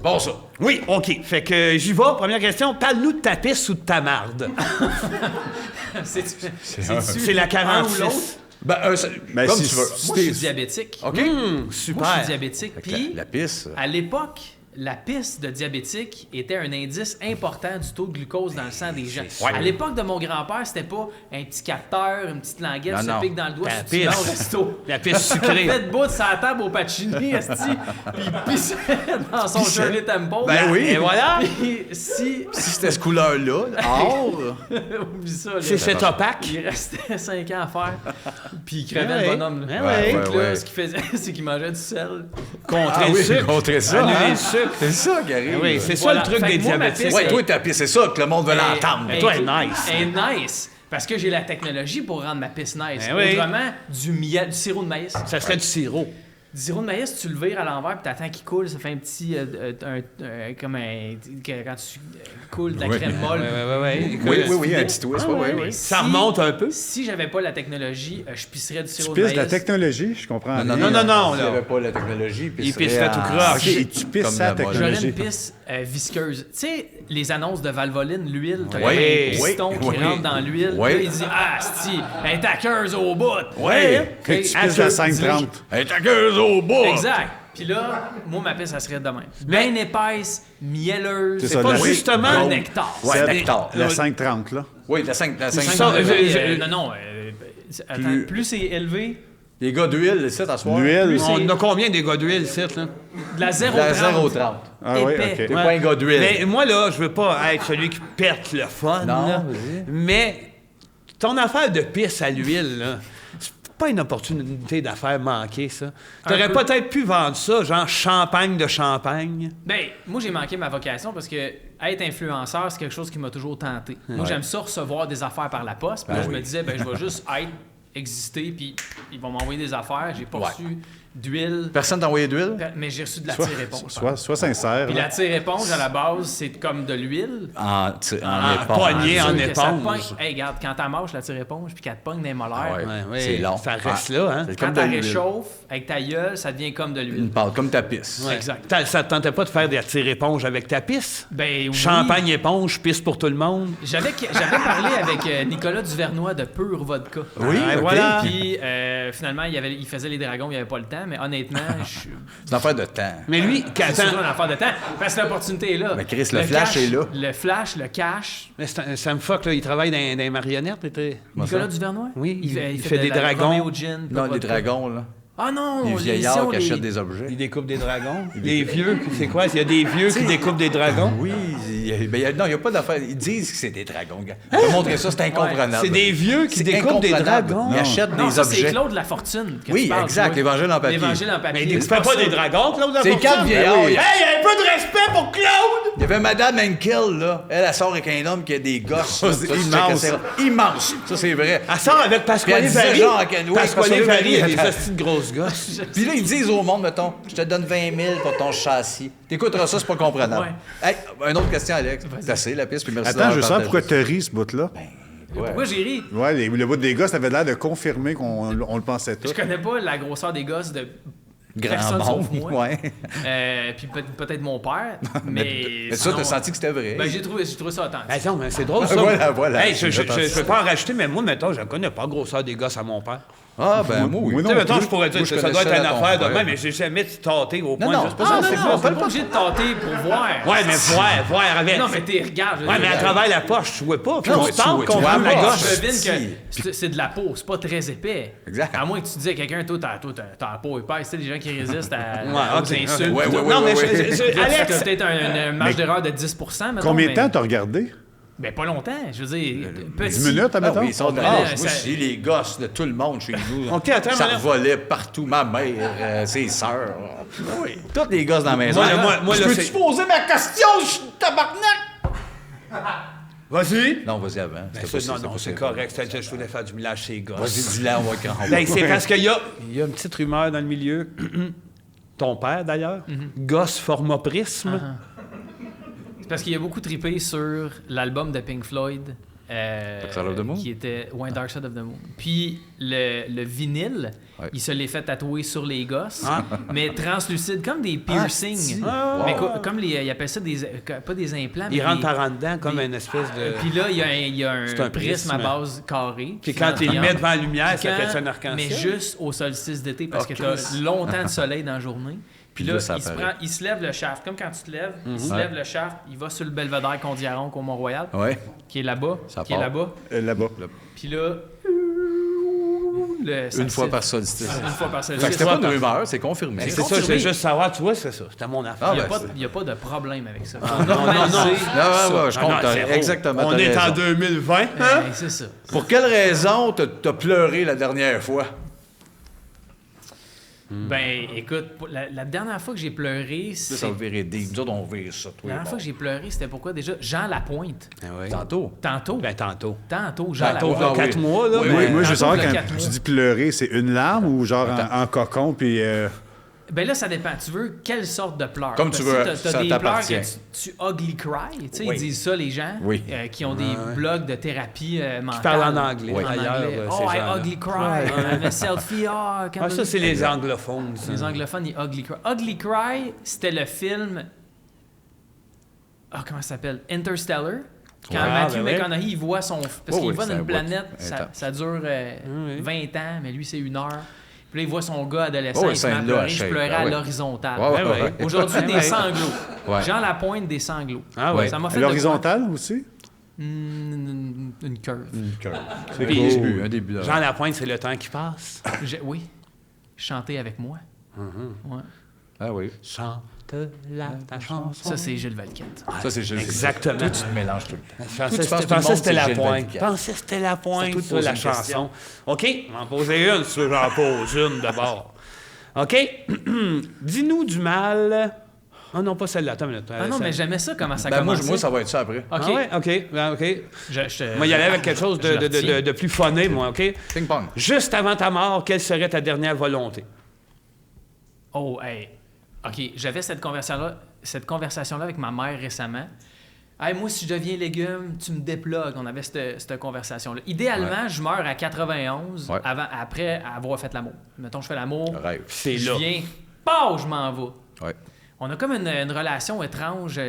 Bon, ça. Oui, OK. Fait que j'y vais. Première question. Parle-nous de ta pisse ou de ta marde. C'est la un ou 46. l'autre? Ben, Ben, comme si- tu veux. Moi, je suis diabétique. OK? Super. Moi, je suis diabétique. Puis, La pisse. à l'époque, la piste de diabétique était un indice important du taux de glucose dans le sang des gens. À l'époque de mon grand-père, c'était pas un petit capteur, une petite languette, Non, se non. pique dans le doigt, La sur le pisse. au resto. La pisse sucrée. Il fait debout sur la table au Pacini, esti, puis il pissait dans son Shirley Temple. Ben oui. Et voilà. Puis si C'était ce couleur-là, or. oublie ça, là. C'est cet opaque. Il restait 5 ans à faire. Puis il crevait Ah le ouais. bonhomme. Là. Ah ouais. Fait que là, Ouais. ce qu'il faisait, c'est qu'il mangeait du sel. Contrer le sucre. Contrer ça. Annuler hein? le sucre. C'est ça qui arrive. Oui, c'est Voilà. ça le truc Fait des que moi, ma diabétiques. pisse, Ouais, toi, ta pisse, c'est ça que le monde veut l'entendre. toi, elle est nice. Elle est nice. Parce que j'ai la technologie pour rendre ma pisse nice. Ben oui. Autrement, du sirop de maïs. Ça serait du sirop. Du sirop de maïs, tu le vires à l'envers puis t'attends qu'il coule. Ça fait un petit... comme un... Quand tu coules de la crème molle. Oui, un petit twist. Oui. Ça remonte un peu. Si j'avais pas la technologie, je pisserais du Tu sirop de maïs. pisses la technologie, je comprends. Non, rien. non, S'il là. n'y avait pas la technologie, Il pisserait tout croche. OK, et tu pisses Comme ça, la mode. J'aurais technologie. une pisse visqueuse. Tu sais, les annonces de Valvoline, l'huile, t'as Oui, un piston oui, qui oui. rentre dans l'huile. Oui. Là, il dit « Ah, c'ti, elle est taqueuse au bout! » Ouais. Que tu pisses la 5,30. Elle est aqueuse au bout. Exact. Puis là, moi, ma pisse, ça serait de même. Bien épaisse, mielleuse. C'est ça, Pas la- justement. un nectar. Ouais, C'est nectar. La 5,30, là. Oui, la 5. Ça, Non. Attends, plus c'est élevé, Les gars d'huile, c'est à soir. L'huile. On a combien des gars d'huile, ici, là? de la 0,30. La 0,30. Ah oui, épais. OK. T'es pas un gars d'huile. Mais moi, là, je veux pas être celui qui pète le fun, Non, là. vas-y. Mais ton affaire de pisse à l'huile, là, c'est pas une opportunité d'affaires manquée, ça. T'aurais peu. peut-être pu vendre ça, genre champagne de champagne. Ben, moi, j'ai manqué ma vocation parce que être influenceur, c'est quelque chose qui m'a toujours tenté. Moi, j'aime ça recevoir des affaires par la poste. Puis là, je me disais, ben, je vais juste exister, puis ils vont m'envoyer des affaires. J'ai pas reçu d'huile, Personne t'a envoyé d'huile? mais j'ai reçu de la Sois, tire-éponge. sois sincère. Puis là. la tire-éponge, à la base, c'est comme de l'huile. En poignée, en Sûr que ça te éponge. pogne. Hey, regarde, quand t'as mâche la tire-éponge, puis qu'elle te pogne dans les molaires, C'est long. Ça reste là, hein? C'est quand comme t'as de l'huile. réchauffe avec ta gueule, ça devient comme de Une l'huile. pâte, comme ta pisse. Ouais. Exact. Ça te tentait pas de faire des tire-éponges avec ta pisse? Ben oui. Champagne éponge, pisse pour tout le monde? J'avais parlé avec Nicolas Duvernois de Pure Vodka. Oui, Ah, ok. Voilà. Puis finalement, il faisait les dragons, il n'y avait pas le temps, mais honnêtement, C'est une affaire de temps. Mais lui, c'est surtout une affaire de temps. Parce que l'opportunité est là. Mais Chris, le flash est là. Le flash, le cash. mais Sam Fox, là, il travaille dans les marionnettes. Nicolas Duvernois? Oui, il fait fait des de la dragons. Romeo Gin, Non, pas les de- dragons, là. Ah non! Les vieillards éditions, qui les- achètent des objets. Il découpe des dragons. Les vieux, c'est quoi? Il y a des vieux qui découpent des dragons. Oui, non, il n'y a pas d'affaire. Ils disent que c'est des dragons. gars. Je vais montrer ça, c'est incomprenable. C'est des vieux qui C'est découpent des incomprenable. dragons. Ils achètent Non, des ça, c'est objets. Claude Lafortune que Oui, tu parles, exact, oui. l'Évangile en papier. L'Évangile en papier. Mais il découpait pas des dragons, Claude C'est Lafortune. quatre vieillards. Ben oui. Hey, un peu de respect pour Claude! Il y avait Madame Henkel, là. Elle sort avec un homme qui a des gosses. là. c'est Ça, tu immense. checkes ça. Immense. Ça, c'est vrai. Elle sort avec Pasquale Puis elle disait Varie. genre à Ken- oui, Pasquale Pasquale Varie, il y a Varie, des attends. hosties de grosses gosses. Puis là, ils disent au monde, mettons, je te donne 20 000 pour ton châssis. T'écouteras ça, c'est pas comprenable. Ouais. Hey, une autre question, Alex. T'as assez la piste, puis merci Attends, je veux d'avoir savoir pourquoi partagé. tu ris, ce bout-là. Pourquoi j'ai ri? Ouais, le bout des gars, ça avait l'air de confirmer qu'on le pensait tout. Je connais pas la grosseur des gosses de Grand personne sauf monde, moi. ouais. Puis peut-être mon père, mais... Mais ça, sinon- t'as senti que c'était vrai. Ben, j'ai trouvé ça authentique. Attends, mais c'est drôle, ça. Voilà. Hey, je peux pas en racheter, mais moi, mettons, je connais pas la grosseur des gosses à mon père. Ah, ben moi, oui. Moi Tu sais, non mettons, plus. je pourrais dire Moi, je que ça doit être connais une ça à ton affaire de frère. même, mais j'ai jamais tâté au point. non. Je sais pas Ah ça, non, c'est non, quoi? t'es pas obligé de tâter pour voir. Ouais, mais voir avec. Non, mais t'es, regarde. je Ouais, veux mais dire, à travers la poche, tu vois pas. Puis Non, on mais se tente tu qu'on vois voit la pas. gosse. je devine si. que c'est de la peau, c'est pas très épais. Exact. À moins que tu disais à quelqu'un, toi, t'as la peau épaisse. Tu sais, les gens qui résistent aux ok, insultes. Ouais, ouais, Non, mais ouais. je- Alex, T'as peut-être une marge d'erreur de 10%, mettons, Combien de mais- temps t'as regardé? Ben, pas longtemps. Je veux dire, 10 minutes, Ah admettons? oui, ils sont de Ouais, l'âge. Moi ça- aussi, les gosses de tout le monde chez nous. OK, attends, ça madame. volait partout. Ma mère, ses sœurs. Oui. Tous les gosses dans la maison. Moi, Je là, peux-tu c'est- poser ma question? Je suis tabarnak! Vas-y. Non, vas-y avant. Ben, C'était ça, pas- non, c'est correct. C'est- Je voulais faire du millage chez les gosses. Vas-y, dis-la, on va cramper. Ben, c'est parce qu'il y a une petite rumeur dans le milieu. Ton père, d'ailleurs. Gosse format prisme. C'est parce qu'il y a beaucoup trippé sur l'album de Pink Floyd. Dark Side of the Moon? Qui était Dark Side of the Moon. Puis le vinyle, Ouais. il se l'est fait tatouer sur les gosses, Ah. mais translucide, comme des piercings. Mais comme ils appellent ça pas des implants, mais Il rentre des- par en dedans comme une espèce de... Puis là, il y a un, C'est un prisme à prisme. base carré. Puis quand tu le mets devant la lumière, ça Quand- fait ça un arc-en-ciel. Mais juste au solstice d'été, parce que tu as longtemps de soleil dans la journée. Puis là, là, ça il apparaît. il se lève le shaft, comme quand tu te lèves, il se lève le shaft, il va sur le belvédère Condiaronc au Mont-Royal, Ouais. qui est là-bas, Ça qui est part. là-bas. Là-bas. Puis là, Une fois par solstice. Une fois par Fait que solstice. c'était pas une rumeur, c'est confirmé. C'est ça, je confirmé. veux juste savoir, tu vois, c'est ça. C'était mon affaire. Ah, Il ben, n'y a, pas de problème avec ça. non, non. Non, ouais, je Ah, compte. non, t'as- zéro. Exactement. On t'as est en raison. 2020. Hein? Ben, c'est ça. Pour quelle raison t'as pleuré la dernière fois? Ben, écoute, la dernière fois que j'ai pleuré, Là, c'est... ça va virer des. Nous autres, on vire ça, toi. La dernière fois que j'ai pleuré, c'était pourquoi déjà? Jean Lapointe. Ah oui. Tantôt. Tantôt. Ben, tantôt. Tantôt, Jean Tantôt, Lapointe. Ah oui. 4 mois, là. Oui, mais- Oui, moi, je veux tantôt, savoir, le quand 4 mois. tu dis pleurer, c'est une larme ou genre en cocon, puis... Ben là, ça dépend. Tu veux quelle sorte de pleurs? Comme Parce tu que veux, T'as ça des pleurs t'appartient. que tu ugly cry. Tu sais, Oui. ils disent ça, les gens, Oui. qui ont des blogs de thérapie mentale. Qui parlent en anglais, En d'ailleurs, anglais. ces Oh, I gens-là. ugly cry. I'm a selfie. Ah, ça, c'est les anglophones. ça. Les anglophones, ils ugly cry. Ugly cry, c'était le film... Ah, comment ça s'appelle? Interstellar. Quand Ouais, Matthew ben ouais. McConaughey, il voit son... Parce Oh qu'il oui, va c'est dans un une bout planète, intense. ça dure 20 ans, mais lui, c'est 1 heure. Puis là, il voit son gars adolescent, Oh, il se met à scène-là, pleurer. Je shape. pleurais Ah à ouais. l'horizontale. Ouais, ouais, ouais. Aujourd'hui, des Ouais. sanglots. Ouais. Jean Lapointe, des sanglots. Ah ouais. Ça m'a fait À de l'horizontale aussi? quoi? Une curve. C'est Un début, un début. Jean Lapointe, c'est le temps qui passe. Oui. Chanter avec moi. Ouais. Ah oui. Chante-la ta chanson. Ça, c'est Gilles Valquette. Ça, c'est juste. Exactement. Toi, tu te mélanges tout le temps. Je Toi, tu pensais penses je que tout le pensais monde, que c'était c'est la Gilles pointe. Valquette. Je pensais que c'était la pointe, toi de ça, poser la une chanson. question. OK, on va en poser une, si tu veux, j'en pose une d'abord. OK, dis-nous du mal. Ah non, pas celle-là, attends une minute. Ah non, mais j'aimais ça, comment ça Ben, moi, commençait. moi, ça va être ça après. OK. Ah ouais, OK, ben, OK. Je Moi, y aller avec quelque chose je le retiens. de plus funné, moi, OK? Ping-pong. Juste avant ta mort, quelle serait ta dernière volonté? Oh, hey. OK, j'avais cette conversation-là avec ma mère récemment. Hey, moi, si je deviens légume, tu me déplugues. On avait cette conversation-là. Idéalement, je meurs à 91 Ouais. après avoir fait l'amour. Mettons, je fais l'amour, Rêve. C'est je là. viens, pow, je m'en vais. Ouais. on a comme une relation étrange,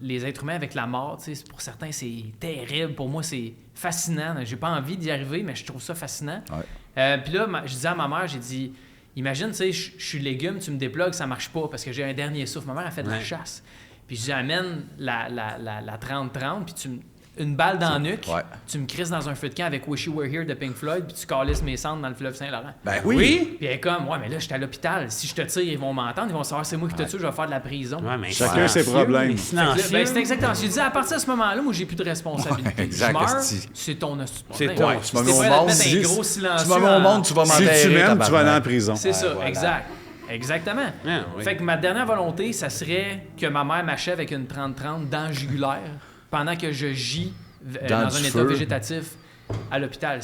les êtres humains, avec la mort. Pour certains, c'est terrible. Pour moi, c'est fascinant. J'ai pas envie d'y arriver, mais je trouve ça fascinant. Ouais. Puis là, je disais à ma mère, j'ai dit, imagine, tu sais, je suis légume, tu me déplugues, ça marche pas parce que j'ai un dernier souffle. Ma mère a fait de la chasse. Puis je dis, amène la 30-30, puis une balle dans le nuque, tu me crisses dans un feu de camp avec Wish You Were Here de Pink Floyd, puis tu calisses mes cendres dans le fleuve Saint-Laurent. Ben oui! Puis elle est comme, ouais, mais là, j'étais à l'hôpital. Si je te tire, ils vont m'entendre, ils vont savoir c'est moi qui te tue, je vais faire de la prison. Ouais, mais Chacun ses problèmes. C'est exactement. J'ai dit, à partir de ce moment-là, moi, j'ai plus de responsabilité. Ouais, exact, je meurs, esti. c'est ton problème. C'est ton. Tu m'as mis T'es au prêt à monde, te mettre un gros silencieux tu m'as mis au monde, tu vas Si m'enterrer. tu m'aimes, tu vas tabarnak. aller en prison. C'est ça, voilà. exact. Exactement. Ah, oui. Fait que ma dernière volonté, ça serait que ma mère m'achève avec une 30-30 dent jugulaire pendant que je gis Dans dans du un état feu. végétatif à l'hôpital.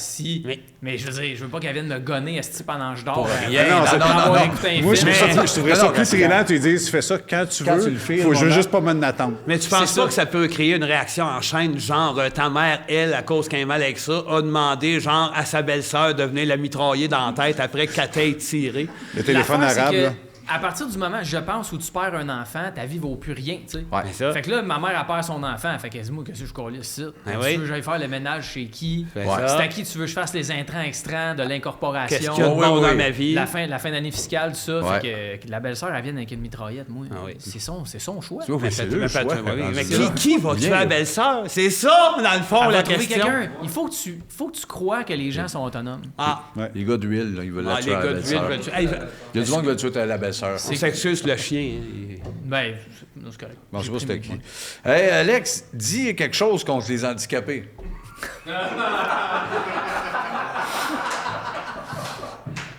Mais je veux dire, je veux pas qu'elle vienne me gonner pendant que je dors. rien. Non, c'est non, pas- non. Écouter un Moi, je film. trouverais ça plus thrillant, tu lui dis, tu fais ça quand tu Quand veux, tu le fais, faut mon juste pas me l'attendre. Mais tu penses C'est pas ça. que ça peut créer une réaction en chaîne, genre ta mère, elle, à cause qu'elle est mal avec ça, a demandé genre à sa belle-sœur de venir la mitrailler dans la tête après qu'elle t'ait tiré. Le téléphone L'affaire, arabe, c'est que, là. à partir du moment, je pense, où tu perds un enfant, ta vie vaut plus rien, tu sais. Ouais. C'est ça. Fait que là, ma mère, elle perd son enfant. Fait qu'elle dit, moi, qu'est-ce que je colle ici? Ah Tu oui. veux que j'aille faire le ménage chez qui? Fais Ouais. ça. C'est à qui tu veux que je fasse les intrants extrants de l'incorporation? Qu'est-ce qu'il y a de Oui, bon oui. dans ma vie? La fin d'année fiscale, tout ça. Ouais. Fait que la belle-sœur, elle vient avec une mitraillette, moi. Ah oui. C'est son choix. Oui, Mais c'est fais- le mais fais- choix. oui, mais C'est là. qui va tuer Bien, la là. belle-sœur? C'est ça, dans le fond, Elle la va trouver question. quelqu'un. Il faut que tu crois que les gens sont autonomes. Ah, Les gars d'huile, là, ils veulent la ah, tuer les à la gars de belle-sœur. ville veulent tuer. Hey, Il y a du monde qui veut tuer la belle-sœur. on s'excuse le chien. Hein. Ben, c'est correct. Bon, je sais pas c'était qui. Hey, Alex, dis quelque chose contre les handicapés.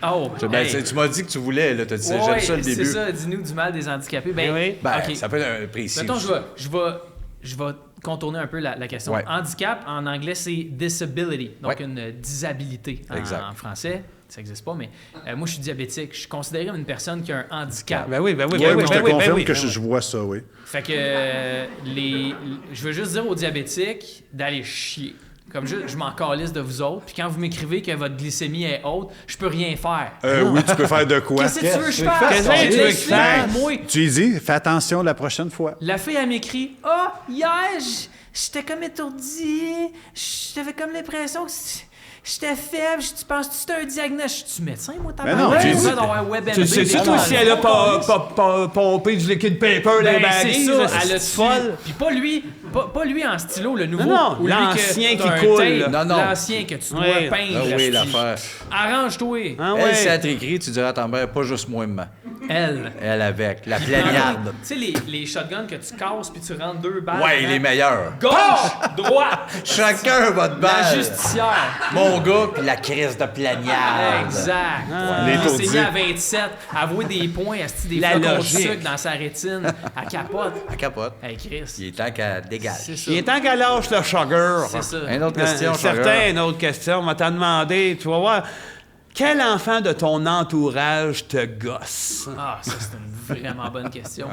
Oh, Ben, hey. tu m'as dit que tu voulais, là. T'as dit, Ouais, j'aime ça le c'est début. ça, dis-nous du mal des handicapés. Ben, Oui. Ben, ok. ça peut être un précis. Mettons, je vais contourner un peu la question. Ouais. Handicap, en anglais, c'est disability, donc Ouais. une disabilité Exact. en français. Ça n'existe pas, mais moi, je suis diabétique. Je suis considéré comme une personne qui a un handicap. Ben oui, ben oui, Ouais, ben moi, oui, je te ben oui, confirme ben oui, que ben oui. je vois ça, oui. Fait que je veux juste dire aux diabétiques d'aller chier. Comme je m'en calisse de vous autres. Puis quand vous m'écrivez que votre glycémie est haute, je peux rien faire. Oui, tu peux faire de quoi? Qu'est-ce que tu veux que je fasse? Qu'est-ce que tu veux que je Laisse-le fasse? pour moi. Tu lui dis, fais attention la prochaine fois. La fille, elle m'écrit « Ah, hier, j'étais comme étourdie. J'avais comme l'impression que j'étais faible. Tu penses que c'était un diagnostic? Je suis médecin, moi, t'as non, tu dis- Tu sais, toi, si elle a pas pompé du liquide paper dans les Ben, c'est balises, ça, elle a c'est folle. Puis pas lui en stylo, le nouveau. Non, ou lui que l'ancien qui t'as un coule, tape, là. Non. L'ancien que tu dois Ouais. peindre. Ah oui, esti. l'affaire. Arrange-toi. Ah Elle, si ouais. elle t'écrit, tu diras à ta mère, pas juste moi, maman. Elle. Elle avec, la Tu plaignarde. sais, les shotguns que tu casses puis tu rentres 2 balles. Ouais, dedans. les meilleurs. Gauche, droite. Chacun votre La balle. justicière. Mon gars, puis la crise de plaignarde. Exact. Les Il s'est étourdis. mis à 27, à avouer des points, à des La flocons de logique. sucre dans sa rétine. Elle capote. Elle capote. Hey, Chris. Il est temps qu'elle dégage. C'est ça. Il est temps qu'elle lâche le sugar. C'est ça. Une autre question, Certain, Sugar. une autre question. On va t'en demander, tu vas voir, quel enfant de ton entourage te gosse? Ah, ça, c'est une vraiment bonne question.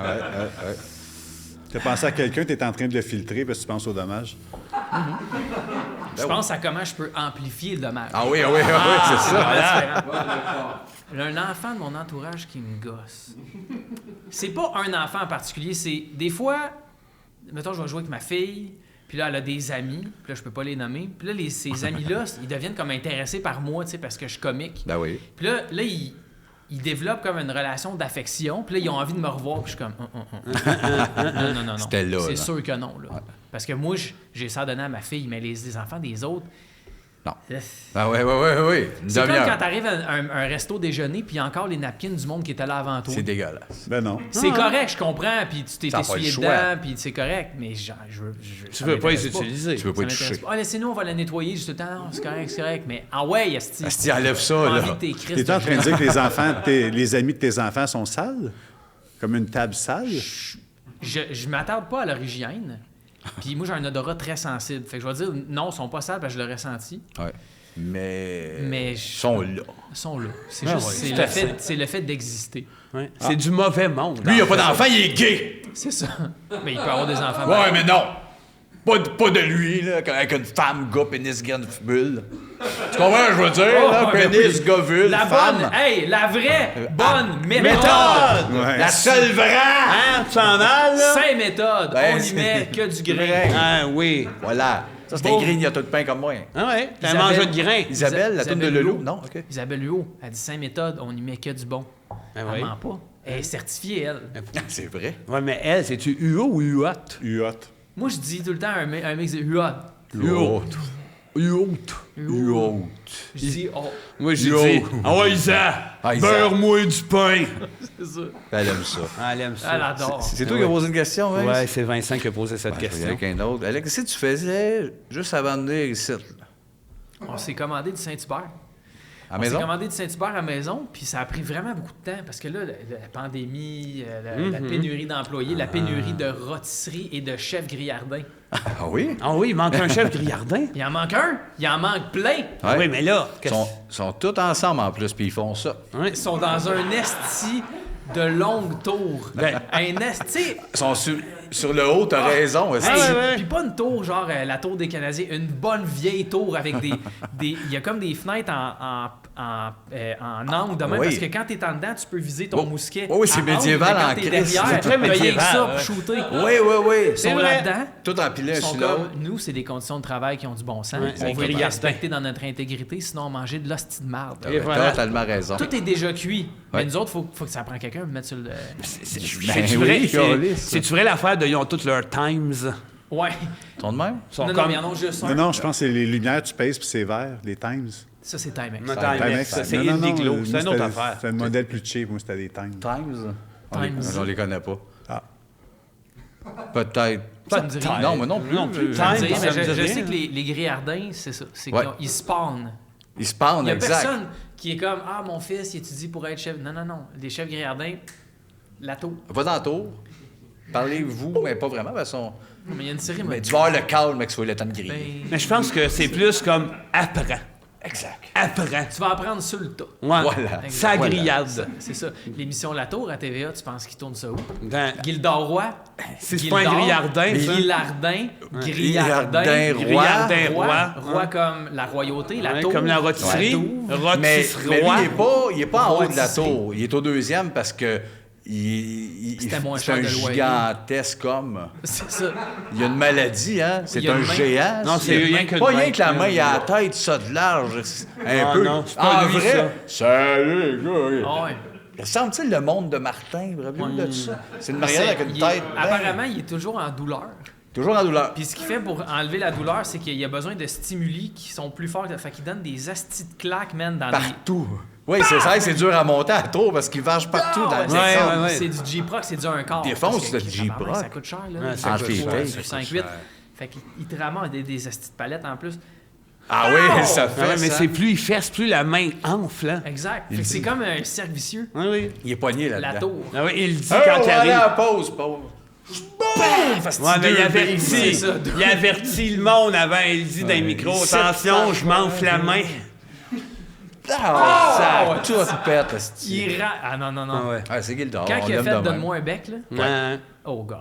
Tu as pensé à quelqu'un, tu es en train de le filtrer parce que tu penses aux dommages. Je pense à comment je peux amplifier le dommage. Ah oui, oui, oui, c'est ça. Un enfant de mon entourage qui me gosse. C'est pas un enfant en particulier, c'est des fois, mettons, je vais jouer avec ma fille, puis là, elle a des amis, puis là, je peux pas les nommer. Puis là, ces amis-là, ils deviennent comme intéressés par moi, tu sais, parce que je suis comique. Ben oui. Puis là ils développent comme une relation d'affection, puis là, ils ont envie de me revoir, puis je suis comme... Non. C'était là, C'est là. sûr que non, là. Parce que moi, j'ai ça à donner à ma fille, mais les enfants des autres... Non. Ah oui, oui, oui, oui. Une C'est comme demi-heure. quand t'arrives à un resto déjeuner, puis il y a encore les napkins du monde qui était là avant toi. C'est dégueulasse. Ben non. C'est correct, je comprends, puis tu t'es Ça a pas essuyé le choix. dedans, puis c'est correct, mais genre, Tu veux pas les utiliser. Tu veux pas Ça être touché. m'intéresse pas. Ah, laissez-nous, on va la nettoyer juste le temps. Non, c'est correct, mais ah ouais, esti. Asti, enlève ça, J'ai là. envie de tes crises T'es en de train de dire que les enfants, les amis de tes enfants sont sales? Comme une table sale? Je m'attarde pas à leur hygiène, puis moi, j'ai un odorat très sensible. Fait que je vais dire, non, ils sont pas sales, parce que je l'aurais senti. Ouais. Mais Ils sont là. Ils sont là. C'est Ah juste, ouais, c'est tout le à fait. fait, c'est le fait d'exister. Ouais. C'est du mauvais monde. Lui, il a pas d'enfant, il est gay. C'est ça. Mais il peut avoir des enfants. Ouais, mais non. Pas de lui, là, avec une femme, gars, pénis, graine, bulle. Tu comprends ce que je veux dire, là? Pénis, gars, vulve, La femme. bonne, hey, la vraie bonne méthode. Méthode! Ouais. La seule vraie! Hein, tu s'en vas, là? 5 méthodes, Ben, on y met que du grain. Grain. Ah oui. Voilà. Ça, c'est Bon. un grignoteur de pain comme moi. Ah ouais, t'as un Isabelle- mangeur de grains. Isabelle, la toune de Isabelle Lelou? Hulot. Non, OK. Isabelle Huot, elle dit 5 méthodes, on y met que du bon. Ah Elle oui. ment pas. Elle est certifiée, elle. C'est vrai. Ouais, mais elle, c'est-tu UO ou UOT? UOT. Moi, je dis tout le temps un mix de huot. UOT. UOT. UO. Je dis, oh, Moi, j'ai Yo. dit, ah ouais, Isa, Ah, Isa. beurre-moi du pain. c'est ça. Elle aime ça. Ah, elle aime ça. Elle adore. C'est toi qui as posé une question, hein? Ouais, c'est Vincent qui a posé cette Je vais y question. aller avec un autre. Alex, qu'est-ce que tu faisais juste avant de venir ici? là? On s'est commandé du Saint-Hubert. À la On s'est maison? commandé du Saint-Hubert à la maison, puis ça a pris vraiment beaucoup de temps parce que là, la pandémie, la pénurie d'employés, la pénurie de rôtisseries et de chefs grillardins. Ah oui? Ah oui, il manque un chef grillardin. Il en manque un, il en manque plein. Ah oui, mais là, Ils qu'est-ce sont tous ensemble en plus, puis ils font ça. Ils sont dans un esti de longue tour. Un esti, Ils sont sur le haut, t'as raison. est-ce que- ouais. puis pas une tour genre la tour des Canadiens, une bonne vieille tour avec des il y a comme des fenêtres en angle de même Oui. parce que quand t'es en dedans, tu peux viser ton Oh. mousquet. Oh oui, c'est à angle, médiéval mais quand en t'es Christ. derrière, C'est très ben, rien que médiéval, ça ouais. pour shooter. Oui, oui, oui. Ils sont vrai. là-dedans. Tout empilé un Ils sont sur l'autre. comme, nous, c'est des conditions de travail qui ont du bon sens. Ouais, On c'est veut être grillardin. respecté dans notre intégrité, sinon on mangeait de l'hostie de marde. Et T'as voilà. totalement raison. Tout est déjà cuit. Ouais. Mais nous autres, faut que ça prenne quelqu'un pour mettre sur le... C'est-tu oui, vrai, Carlis. c'est-tu vrai l'affaire de ils ont toutes leurs times? Ouais. Ton de même? Ils sont Non, non, comme... mais il y en a juste un. Non, non, je pense que c'est les lumières, tu pèses, puis c'est vert, les Times. Ça, c'est Timex. Non, Timex, ça, c'est Non, non, non, Indiglo, moi, c'est une autre affaire. C'est un modèle plus cheap, moi, c'était des Times. Times? Times. On les connaît pas. Ah. Peut-être. Ça me dit rien. Non, mais non plus. Non plus. Ça me dit Time, rien, ça mais me dit je rien. sais que les grillardins, c'est ça. C'est Ouais. qu'ils spawnent. Ils se parlent, Il n'y a exact. personne qui est comme « Ah, mon fils, il étudie pour être chef. » Non, non, non. Les chefs grillardins, la tour. Va dans le tour. Parlez-vous, mais pas vraiment, parce qu'on... Mais il y a une série... Mais tu vas avoir le calme, mais que ce soit le temps de griller. Ben, Mais je pense que c'est plus comme apprends. Exact. Apprends. tu vas apprendre sur le tas. Ouais. Voilà. Ça Voilà. grillade. C'est ça. L'émission La Tour à TVA, tu penses qu'ils tournent ça où? Dans- Gildor Roy. Si c'est pas un grillardin, ça. Grillardin. Grillardin Roy. Grillardin Roi. Roi. Roi comme la royauté, la Ouais, tour. comme la rôtisserie. La tour. Mais Rôtisserie lui, roi. il est pas en haut de la Rôtisserie. tour. Il est au deuxième parce que C'était moins c'est cher un de loyer. gigantesque homme. C'est ça. Il y a une maladie, hein? C'est Il y a un une main. géant. Non, c'est rien que Pas de rien main. que la main, il a la tête, ça de large. Un Ah peu. non, c'est pas en lui, vrai, salut, les gars. Ah ouais. Ressemble-t-il le monde de Martin? Rappelez-vous de ça? C'est une marionnette avec une Il- tête. Apparemment, il est toujours en douleur. Toujours en douleur. Puis ce qu'il fait pour enlever la douleur, c'est qu'il y a besoin de stimuli qui sont plus forts. Fait qu'il donne des astis de claques, man, dans Partout. Oui, c'est vrai que c'est dur à monter à la tour parce qu'il varge partout dans le c'est Ouais, ça. ouais, ouais. C'est du J-Proc, c'est du un quart. Défonce Parce que, le J-Proc. Ça coûte cher, là. Ouais, ça En coûte fait, cher. ça Sur 5-8. Fait qu'il te ramasse des astis de palette en plus. Ah oui, ça Ouais, fait mais ça. c'est plus il fesse, plus la main enfle. Hein. Exact. Fait que c'est comme un cercle vicieux. Oui, oui. Il est poigné là-dedans. La tour. Ah oui, il dit Hey, quand on il va aller à la arrive. pause, pause. Ouais, mais il c'est avertit. ça. Il avertit le monde avant. Il dit dans les micros, attention, je m'enfle la main. Ah, ça tout pète, esti. Il Ah non, non, non. Ah ouais. Ah, c'est Gildor. Quand on il a l'aime fait de même. Donne-moi un bec, là. Ouais. Oh, God.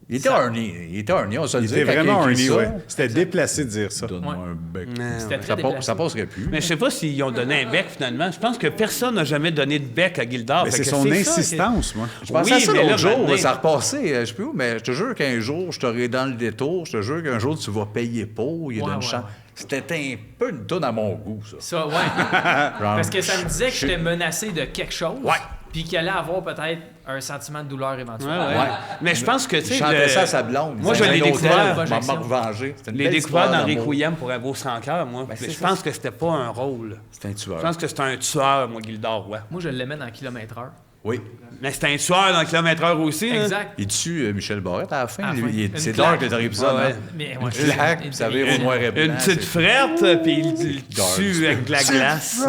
Il était horny. Il était horny, on se le Il dit. était quand vraiment il a un écrit nid, ça. ouais. C'était déplacé de dire ça. Donne-moi Ouais. un bec. C'était très Ça, déplacé. ça passerait plus. Mais je sais pas s'ils ont donné un bec finalement. Je pense que personne n'a jamais donné de bec à Gildor. Mais Fait c'est que son ça que- insistance, moi. Je pensais Oui, à ça mais là, l'autre jour, maintenant- ça a repassé, je sais plus où, mais je te jure qu'un jour, je t'aurai dans le détour, je te jure qu'un jour, tu vas payer pour, il y a Ouais, une ouais, chance. ouais. C'était un peu une tonne à mon goût, ça. Ça, ouais. Genre, Parce que ça me disait que je- j'étais menacé de quelque chose. Ouais. Puis qu'il allait avoir peut-être un sentiment de douleur éventuel. Ouais, ouais. Ouais. Mais je pense que, tu Il sais, chantait le- ça à sa blonde. Moi, Il je disait, l'ai un hôtel, découvert. je m'en Projection. revenger. C'était une les belle découvertes histoire dans d'amour. Requiem pour Avo sans cœur, moi. Ben, c'est Je ça. pense que c'était pas un rôle. C'était un tueur. Je pense que c'était un tueur, moi, Gildor Roy. Moi, je l'aimais dans kilomètre-heure. Oui. Mais c'était un tueur dans le kilomètre-heure aussi. hein. Exact. Il tue Michel Barrette à la fin. À la Lui, fin. il est- Une c'est claque. dark le dernier épisode. Ouais, ouais. hein. Mais ouais, Une claque, puis ça vire au noir et blanc. Une petite c'est- frette, puis il le Dark. tue avec de la glace.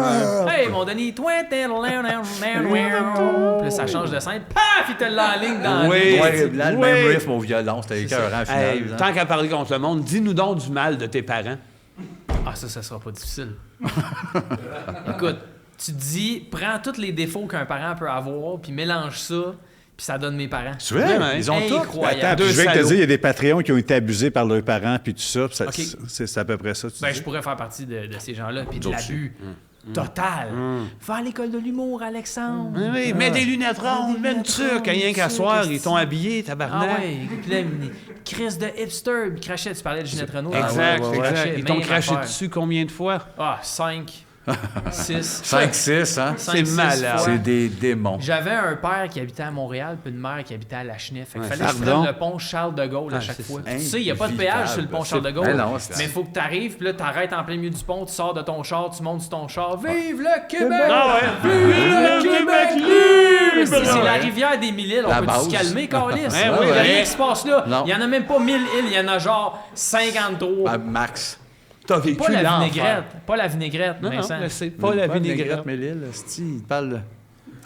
Hey, mon Denis, toi, t'es Puis là, ça change de scène. Paf, il te l'enligne dans Oui. Noir et blanc, le Oui. même riff au violon. C'était écœurant, en finale. Hey, hein. tant qu'à parler contre le monde, dis-nous donc du mal de tes parents. Ah, ça sera pas difficile. Écoute, tu te dis, prends tous les défauts qu'un parent peut avoir, puis mélange ça, Puis ça donne mes parents. Tu vois, Ouais, ils ont tout. Incroyable. Attends, puis Deux je vais te salauds. dire, il y a des Patreons qui ont été abusés par leurs parents, puis tout ça. Puis ça OK. c'est à peu près ça. Tu Ben, dis? je pourrais faire partie de ces gens-là, puis de Nous l'abus total. Va à l'école de l'humour, Alexandre. Oui, mets des lunettes rondes, mets une tuque, rien qu'à soir, ils t'ont habillé, Ah tabarnak. ouais, puis là, Chris de hipster, puis crachait, tu parlais de Ginette Renault. Exact, Ah, exact. crachait, Ils t'ont même craché affaire. dessus combien de fois? Ah, 5, 6. 5-6, hein? C'est malade. C'est des démons. J'avais un père qui habitait à Montréal, puis une mère qui habitait à Lachenay. Fait qu'il fallait que je pardon? prenne le pont Charles de Gaulle à chaque fois. ça. Tu sais, il n'y a pas de péage sur le pont Charles de Gaulle. Ben non, c'est- Mais il faut que tu arrives, puis là, tu arrêtes en plein milieu du pont, tu sors de ton char, tu montes sur ton char. Vive le Québec! Ah ouais. Vive le Québec libre! C'est la Ouais. rivière des 1000 îles. La On peut base. se calmer, Carlis? Il Ouais, n'y a ouais. rien qui se passe là. Non. Il n'y en a même pas 1000 îles, il y en a genre 53. Ah, Max. T'as vécu Pas la l'enfer. vinaigrette. Pas la vinaigrette, Non, non, Vincent. mais c'est pas la vinaigrette. mais l'île, il parle...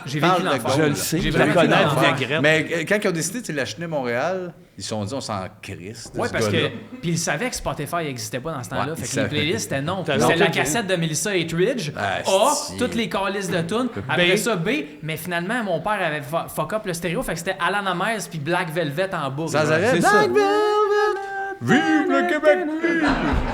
J'ai Parle vécu de l'enfer. Gaulle. Je le sais, J'ai je vraiment la connais, vécu la l'enfer. vinaigrette. Mais quand ils ont décidé de l'acheter Montréal, ils se sont dit, on s'en crisse. de Oui, ce parce que. gars-là. Puis ils savaient que Spotify n'existait pas dans ce temps-là. Ouais, fait ils que les savaient. playlists, c'était non. T'as C'était la longtemps cassette de Melissa Etheridge. Ah, A, si. toutes les calices de tunes. Après ça, B. Mais finalement, mon père avait fuck up le stéréo. Fait que c'était Alan Amers puis Black Velvet en boucle. Sans arrêt. C'est ça. Black Velvet! Vive le Québec!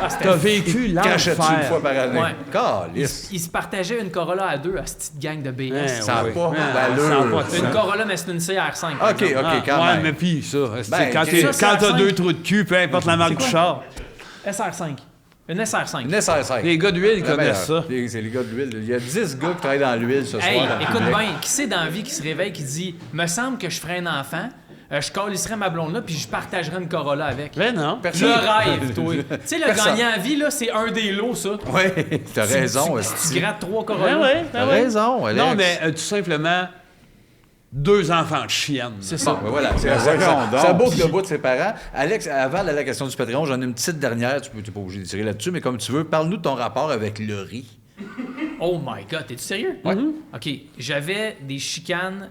Ah, c'était T'as vécu Crachais-tu une fois l'enfer. par année? Ouais. Calisse. Ils se partageaient une Corolla à deux, à cette petite gang de BS. Ouais, Ça n'a ouais. pas Ouais, d'allure. ça a pas de Une sens. Corolla, mais c'est une CR5. par OK, exemple. OK, quand ouais, même. mais pis ça, c'est Ben, quand c'est ça, quand t'as CR5. 2 trous de cul, peu importe la marque du char. SR5. Une SR5. Une SR5. Les gars d'huile, ils Ah, ben, connaissent ça. C'est les gars de l'huile. Il y a 10 gars qui travaillent dans l'huile ce soir. Hey, dans le écoute public. bien, qui c'est dans la vie qui se réveille qui dit me semble que je ferais un enfant, je calisserais ma blonde là puis je partagerais une Corolla avec. Mais non. Personne. Le rêve, toi. Tu sais, le Personne. gagnant à vie, là, c'est un des lots, ça. Ouais, t'as raison. Tu esti. grattes 3 Ben Corolla. ouais, T'as raison, Alex. Non, mais tout simplement, 2 enfants de chienne. C'est ça. Ouais, voilà, c'est voyons donc. ça boucle le bout de ses parents. Alex, avant d'aller à la question du Patreon, j'en ai une petite dernière. Tu n'es pas obligé de tirer là-dessus, mais comme tu veux, parle-nous de ton rapport avec le riz. Oh my God, t'es-tu sérieux? Ouais. OK, j'avais des chicanes,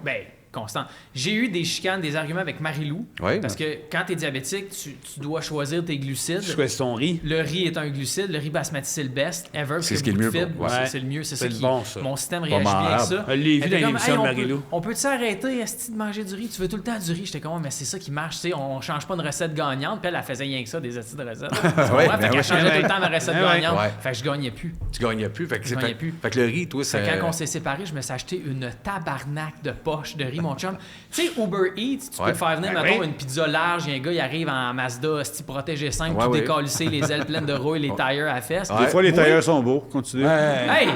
ben, constant. J'ai eu des chicanes, des arguments avec Marie-Lou. Oui. Parce que quand t'es diabétique, tu dois choisir tes glucides. Je choisis ton riz. Le riz est un glucide. Le riz basmati, c'est le best ever. parce C'est ce qu'il y qui a est le beaucoup de mieux fibres. pour- ouais. C'est le mieux. C'est ça C'est qui... bon, ça. Mon système Pas réagit bien avec mangeable. ça. Je l'ai vu Elle dans était comme, l'émission Hey, de on Marie-Lou. peut- On peut-tu arrêter, esti, de manger du riz? Tu veux tout le temps du riz? J'étais comme, mais c'est ça qui marche. Tu sais, on change pas une recette gagnante. Puis elle faisait rien que ça, des estis de recettes. Tu comprends? Ouais, Fait ben qu'elle oui. changeait tout le temps ma recette Ouais, ouais. gagnante. Ouais. Fait que je gagnais plus. Tu gagnais plus. Fait que, Je gagnais plus. Fait que le riz, toi, c'est. Fait que quand on s'est séparés, je me suis acheté une tabarnak de poche de riz, mon chum. Tu sais, Uber Eats, tu Ouais. peux te faire venir, Ben mettons, oui. une pizza large, et un gars, il arrive en Mazda, style protégé 5, Ouais, tout ouais. décalissé, les ailes pleines de rouille, les tires à la fesse. Des fois, les tailleurs sont beaux. Continue. Hey!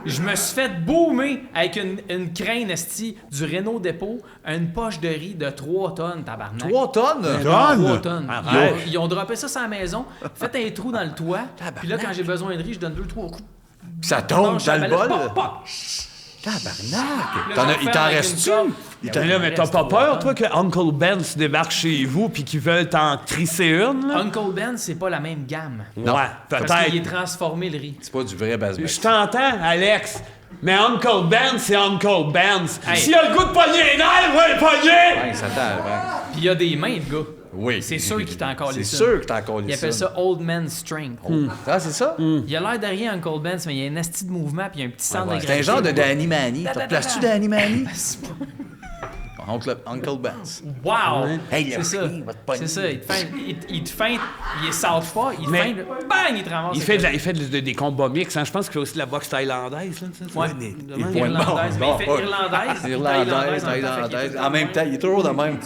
Je me suis fait boomer avec une crane esti du Renault Dépôt, une poche de riz de 3 tonnes, tabarnak. 3 tonnes? Tonnes? 3 tonnes. Arrête. Ils ont droppé ça sur la maison, fait un trou dans le toit, puis là, quand j'ai besoin de riz, je donne 2-3 coups. Ça tombe Mange dans la le palette, bol? pop, pop. Tabarnak! Là, T'en as- j'en il fais t'en avec reste-tu? une colle. Mais là, mais t'as pas peur, toi, que Uncle Ben se débarque chez vous puis qu'ils veulent t'en trisser une, là? Uncle Ben, c'est pas la même gamme. Ouais, Parce qu'il est peut-être. transformé, le riz. C'est pas du vrai basmati. Je t'entends, Alex. Mais Uncle Ben, c'est Uncle Ben. Hey. S'il a le goût de pogner les nerfs, va le pogner! Ouais, ça t'a- ouais. Puis il y a des mains, le gars. Oui. C'est sûr qu'il t'a encore C'est les sûr que t'as encore les Il appelle ça Old Man Strength. Ah, c'est ça? Il a l'air de rien, Uncle Ben, mais il y a un asti de mouvement puis il y a un petit centre de C'est un gravité. genre de Danny Manny. Da, da, T'as da, places-tu da. Danny Manny? Uncle Ben's. Wow! Hey, le c'est ça. chien va te pogner. C'est ça. Il te feinte, il est southpaw, il te Mais- feinte, bang, il te ramasse. Il fait des combats mix, hein. Je pense qu'il fait aussi de la boxe thaïlandaise, là. tu sais. Ouais. Irlandaise, mais il fait Bon, irlandaise. Irlandaise, thaïlandaise. En même temps, il est toujours de même.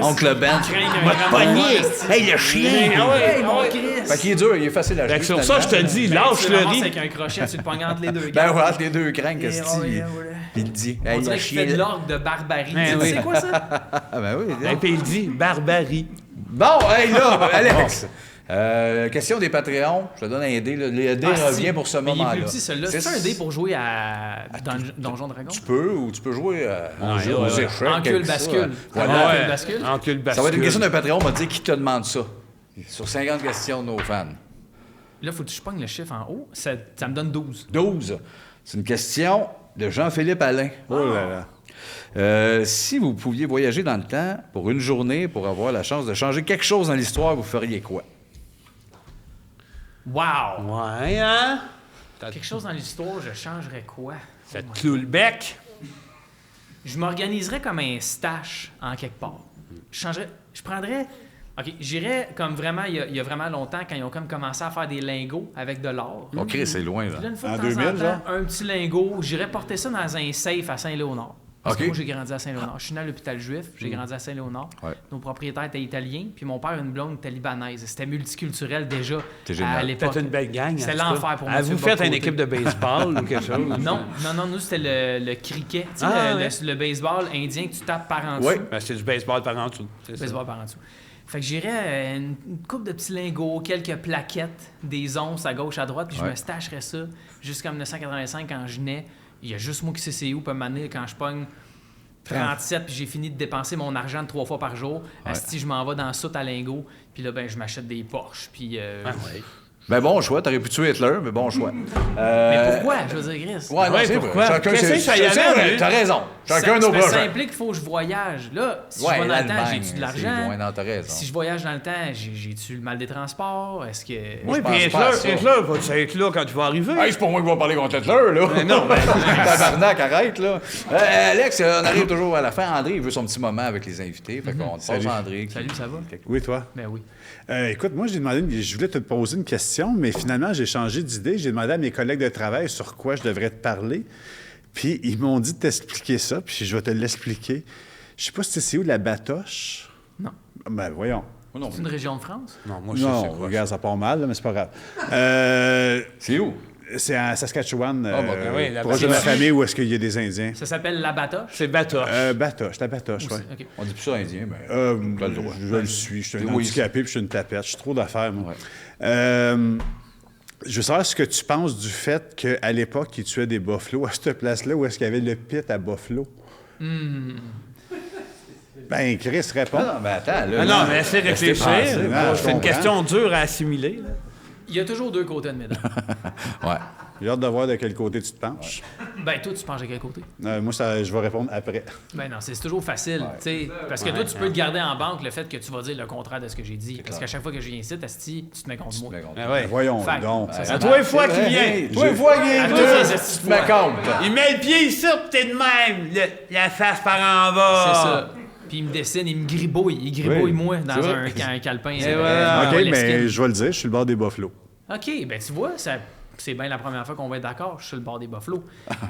Oncle Ben. Crains Va un te grand pogner! monstre. Hey, le chien! Ah ouais, Hey, ah mon ouais. Christ! Fait qu'il est dur, il est facile à Fait jouer. que sur ça, je te dis, lâche Tu le ramasses riz. avec un crochet, tu le pognes entre les deux Ben gars. ouais, entre les deux crânes, Et qu'est-ce oh, qu'il yeah, dit? voilà. Il dit, On hey, dirait le qu'il fait de chien. l'orgue de barbarie. Ben oui. C'est quoi ça? Ah, ben oui. Et puis il dit barbarie. Bon, hey là, Alex! Question des Patreons. Je te donne un dé. Là. Le dé Ah, revient si. pour ce Mais moment-là. il est plus petit, celui-là. C'est un dé pour jouer à Donjon Dragon? Tu peux, ou tu peux jouer Ouais, aux ouais. échecs. Encule quelque bascule. ça. Voilà. Ah, Ouais. Encule bascule. Encule bascule. Ça va être une question d'un Patreon. On va dire qui te demande ça. Sur 50 questions de nos fans. Là, faut que je pogne le chiffre en haut. Ça me donne 12. 12. C'est une question de Jean-Philippe Alain. Oh là là. Si vous pouviez voyager dans le temps pour une journée pour avoir la chance de changer quelque chose dans l'histoire, vous feriez quoi? Wow! Ouais, hein? Quelque chose dans l'histoire, je changerais quoi? Ça te cloue le bec. je m'organiserais comme un stash en quelque part. Je prendrais... OK, j'irais comme vraiment, il y a vraiment longtemps, quand ils ont comme commencé à faire des lingots avec de l'or. OK, c'est loin, là. Puis là, une fois En de temps 2000, en temps, genre? un petit lingot, j'irais porter ça dans un safe à Saint-Léonard. Parce que OK. moi, j'ai grandi à Saint-Léonard. Je suis né à l'hôpital juif, j'ai grandi à Saint-Léonard. Ouais. Nos propriétaires étaient italiens, puis mon père, une blonde, était libanaise. C'était multiculturel déjà C'est génial. à l'époque. Faites une belle gang. C'était en tout cas. l'enfer pour moi. Vous faites une équipe de baseball ou quelque chose? Non, nous, c'était le cricket. Tu sais, Ah, le baseball indien que tu tapes par en dessous. Oui. Ben, c'est du baseball par en dessous. C'est ça. Baseball par en dessous. Fait que j'irais une coupe de petits lingots, quelques plaquettes, des onces à gauche, à droite, puis je me stacherais ça jusqu'en 1985 quand je nais. Il y a juste moi qui sais c'est où, peut m'amener quand je pogne 37 puis j'ai fini de dépenser mon argent 3 fois par jour. Si je m'en vais dans la soute à lingots, puis là, ben, je m'achète des Porsche, puis... Ben bon choix, t'aurais pu tuer Hitler, mais bon choix. Mais pourquoi? Je veux dire, Chris. Ouais, non, Ouais, c'est pourquoi? vrai. Chacun, Qu'est-ce que ça y c'est avait, vrai, lui? t'as raison. Chacun nos Ça projets. implique qu'il faut que je voyage. Là, si Ouais, je vais dans le temps, l'Allemagne, j'ai-tu de c'est l'argent? loin, non, t'as raison. Si je voyage dans le temps, j'ai-tu le mal des transports? Est-ce que... Oui, je pense puis pas à ça. Hitler, va-tu être là quand tu vas arriver? Hey, c'est pas moi qui vais parler contre Hitler, là. non, ben... Tabarnak, arrête, là. Alex, on arrive toujours à la fin. André, il veut son petit moment avec les invités. Fait qu'on te passe André. Salut, ça va? Oui, toi? Ben oui. Écoute, moi, je voulais te poser une question, mais finalement, j'ai changé d'idée. J'ai demandé à mes collègues de travail sur quoi je devrais te parler. Puis, ils m'ont dit de t'expliquer ça, puis je vais te l'expliquer. Je sais pas si c'est où, la Batoche? Non. Ben, voyons. C'est une région de France? Non, moi, je sais Non, quoi. regarde, ça part mal, là, mais c'est pas grave. C'est où? C'est en Saskatchewan, oui, la proche de ma famille, où est-ce qu'il y a des Indiens. Ça s'appelle la Batoche? C'est Batoche. Batoche, la Batoche, oui. OK. On dit plus ça indien, mais. t'as le droit. Je le suis. Je suis un Oui. handicapé puis je suis une tapette. Je suis trop d'affaires, moi. Ouais. Je veux savoir ce que tu penses du fait qu'à l'époque, ils tuaient des buffalo à cette place-là où est-ce qu'il y avait le pit à Buffalo? Ben, Chris, réponds. Non, mais attends, là. Ah non, mais laissez réfléchir. penser, non, je C'est une comprends. question dure à assimiler. Là. Il y a toujours deux côtés de médaille. Ouais. J'ai hâte de voir de quel côté tu te penches. Ben, toi, tu penches à quel côté? Moi, je vais répondre après. Ben non, c'est toujours facile, tu sais. Parce que toi, tu peux te garder en banque le fait que tu vas dire le contraire de ce que j'ai dit. Parce qu'à chaque fois que je viens ici, Asti, tu te mets contre moi. Ah ouais. Voyons Fait- donc. À toi, une fois qu'il vient. Toi, une fois qu'il est À là, tous les tu estis te mets compte. Il met le pied ici, pis t'es de même. La face par en bas. C'est ça. Puis il me dessine, il me gribouille. Il gribouille moi dans un calepin. Et voilà. OK, ouais, mais l'esquine. je vais le dire, je suis le bord des buffalo. OK, ben tu vois, c'est bien la première fois qu'on va être d'accord. Je suis sur le bord des buffalo.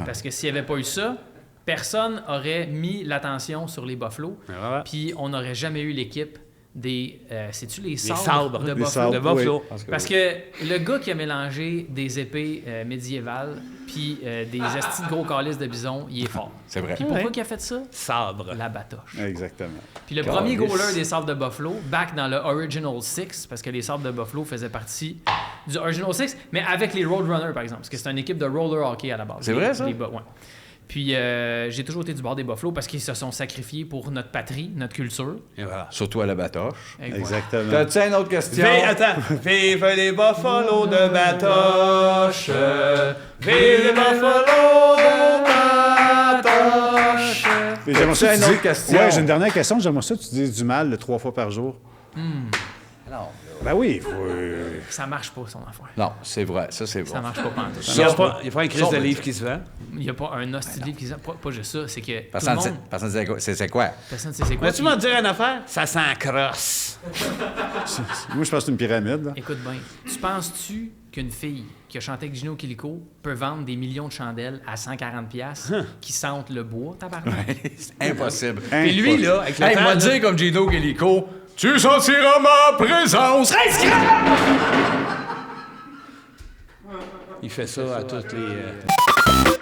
Parce que s'il n'y avait pas eu ça, personne aurait mis l'attention sur les buffalo. Ouais. Puis on n'aurait jamais eu l'équipe des... sais-tu les sabres, sabres. de Les buffalo? sabres. De Buffalo. Parce que le gars qui a mélangé des épées médiévales puis des estis de gros calices de bison, il est fort. C'est vrai. Puis pourquoi il a fait ça? Sabre. La batoche. Exactement. Puis le premier goaler des Sabres de Buffalo, back dans le Original Six, parce que les Sabres de Buffalo faisaient partie du Original Six, mais avec les Roadrunners, par exemple, parce que c'est une équipe de roller hockey à la base. C'est vrai, ça? Ouais. Puis j'ai toujours été du bord des Buffalo parce qu'ils se sont sacrifiés pour notre patrie, notre culture. Et voilà. Surtout à la batoche. Et voilà. Exactement. T'as-tu une autre question? Attends. Vive les Buffalo de Batoche. Vive les Buffalo de Batoche. Mais j'aimerais ça que une tu autre dises- question? Ouais, j'ai une dernière question. J'aimerais ça que tu dises du mal 3 fois par jour. Non. Ben oui, il faut... Ça marche pas, son affaire. Non, c'est vrai. Ça, c'est Ça vrai. marche pas pantoute. Il n'y a pas un crise de livre qui se vend. Il n'y a pas un hostie de livre qui dit... Pas juste ça, c'est que tout le Personne monde... personne sait quoi. C'est quoi? Personne ne sait c'est quoi. Vas-tu puis- m'en dire une affaire? Ça s'encrosse. Moi, je pense que c'est une pyramide. là. Écoute bien, tu penses-tu qu'une fille qui a chanté avec Gino Quilico peut vendre des millions de chandelles à 140$ qui sentent le bois, tabarnak? C'est impossible. Et lui, là, avec le Hey, temps, m'a là, dit comme Gino Gelico, tu sentiras ma présence. il fait ça à toutes les...